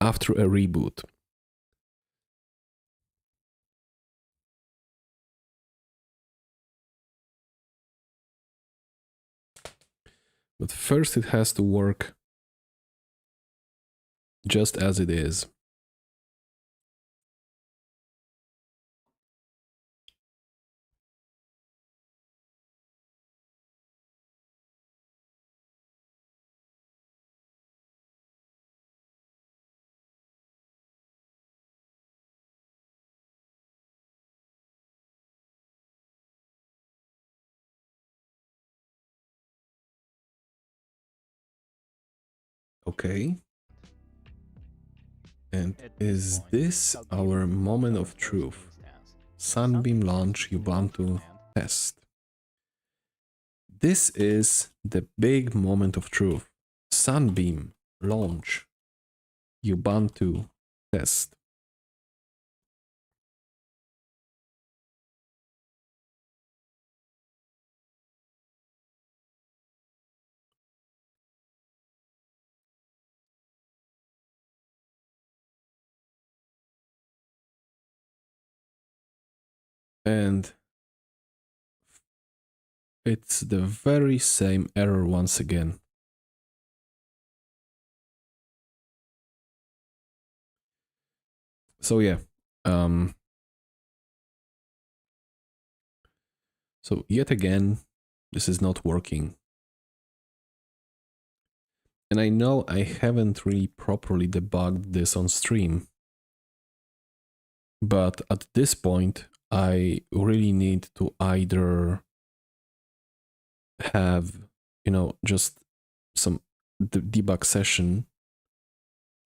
after a reboot. But first it has to work just as it is. Okay. And is this our moment of truth? Sunbeam launch Ubuntu test. This is the big moment of truth. Sunbeam launch Ubuntu test. And it's the very same error once again. So yeah, so yet again, this is not working. And I know I haven't really properly debugged this on stream, but at this point, I really need to either have, just some debug session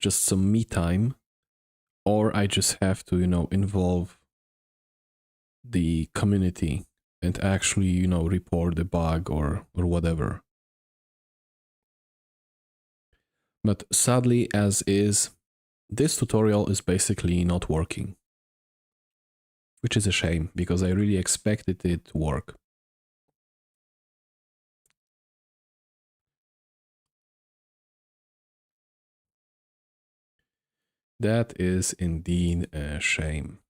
just some me time, or I just have to, involve the community and actually, report the bug or whatever. But sadly, as is, this tutorial is basically not working. Which is a shame, because I really expected it to work. That is indeed a shame.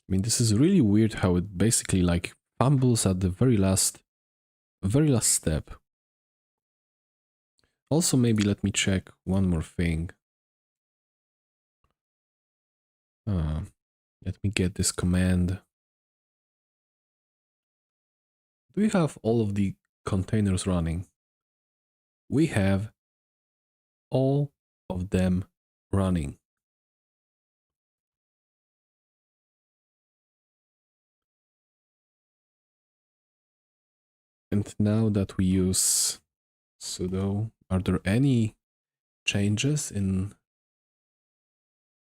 I mean, this is really weird how it basically like fumbles at the very last step. Also, maybe let me check one more thing. Let me get this command. Do we have all of the containers running? We have all of them running. And now that we use sudo, are there any changes in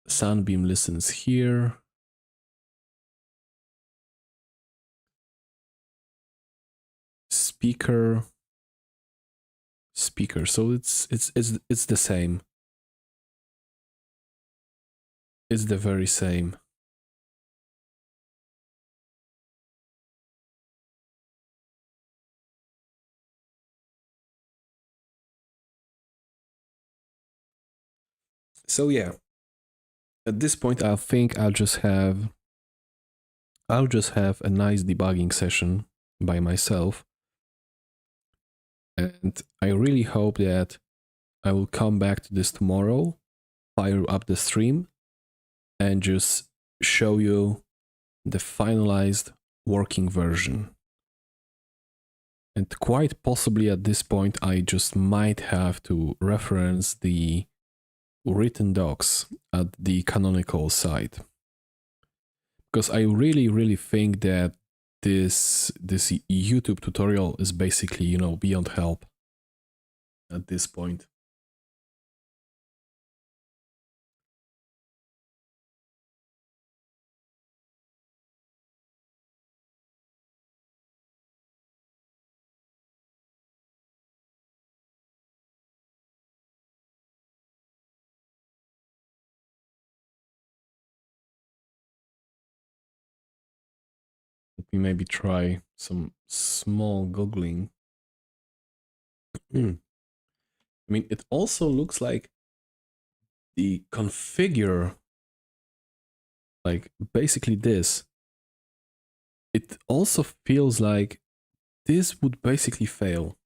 Sunbeam listens here? Speaker, so it's the same. It's the very same. So yeah, at this point I think I'll just have a nice debugging session by myself, and I really hope that I will come back to this tomorrow, fire up the stream, and just show you the finalized working version. And quite possibly at this point I just might have to reference the written docs at the Canonical site, because I really think that this YouTube tutorial is basically, beyond help at this point. Let me maybe try some small googling. I mean, it also looks like the configure, like basically this, it also feels like this would basically fail.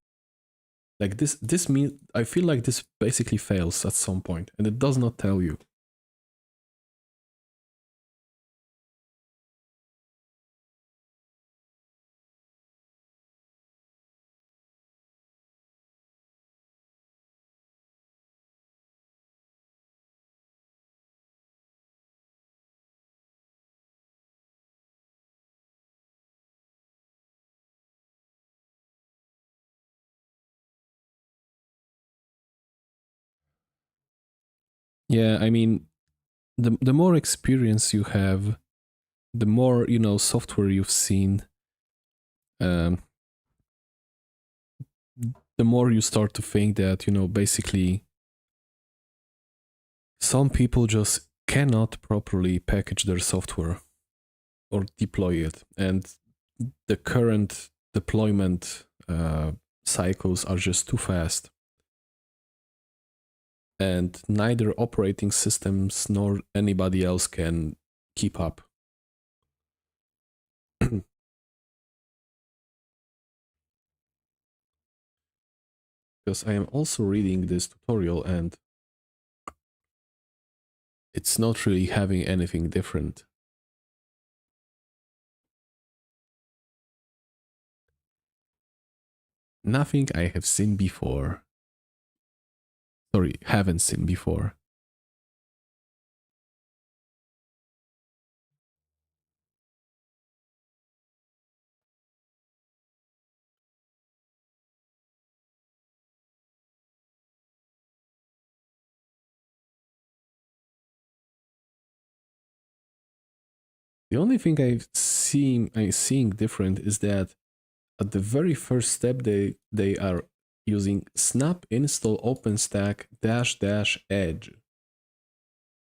Like this means, I feel like this basically fails at some point, and it does not tell you. Yeah, I mean, the more experience you have, the more, software you've seen, the more you start to think that, basically some people just cannot properly package their software or deploy it. And the current deployment cycles are just too fast. And neither operating systems nor anybody else can keep up. Because I am also reading this tutorial and it's not really having anything different. Nothing I have seen before. Sorry, haven't seen before. The only thing I'm seeing different is that at the very first step they are using snap install OpenStack -- edge.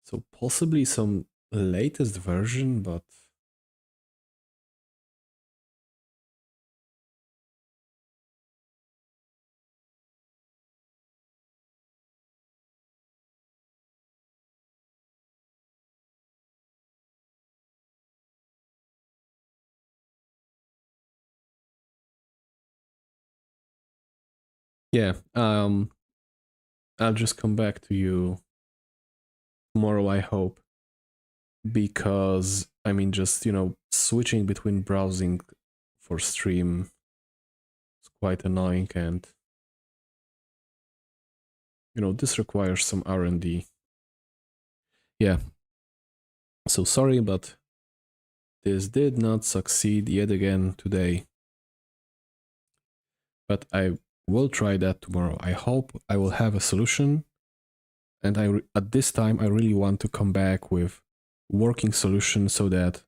So possibly some latest version, but yeah, I'll just come back to you tomorrow, I hope, because I mean, just, you know, switching between browsing for stream is quite annoying, and you know, this requires some R&D. Yeah, so sorry, but this did not succeed yet again today, but I will try that tomorrow. I hope I will have a solution, and at this time I really want to come back with working solution so that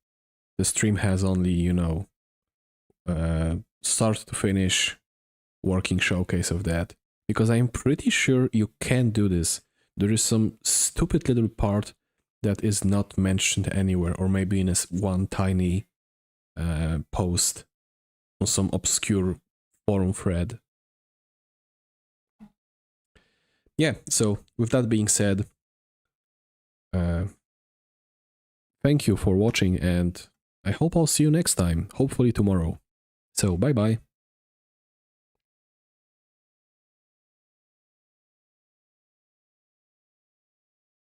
the stream has only, you know, start to finish working showcase of that, because I'm pretty sure you can do this. There is some stupid little part that is not mentioned anywhere, or maybe in one tiny post on some obscure forum thread. Yeah, so with that being said, thank you for watching, and I hope I'll see you next time, hopefully tomorrow. So bye bye.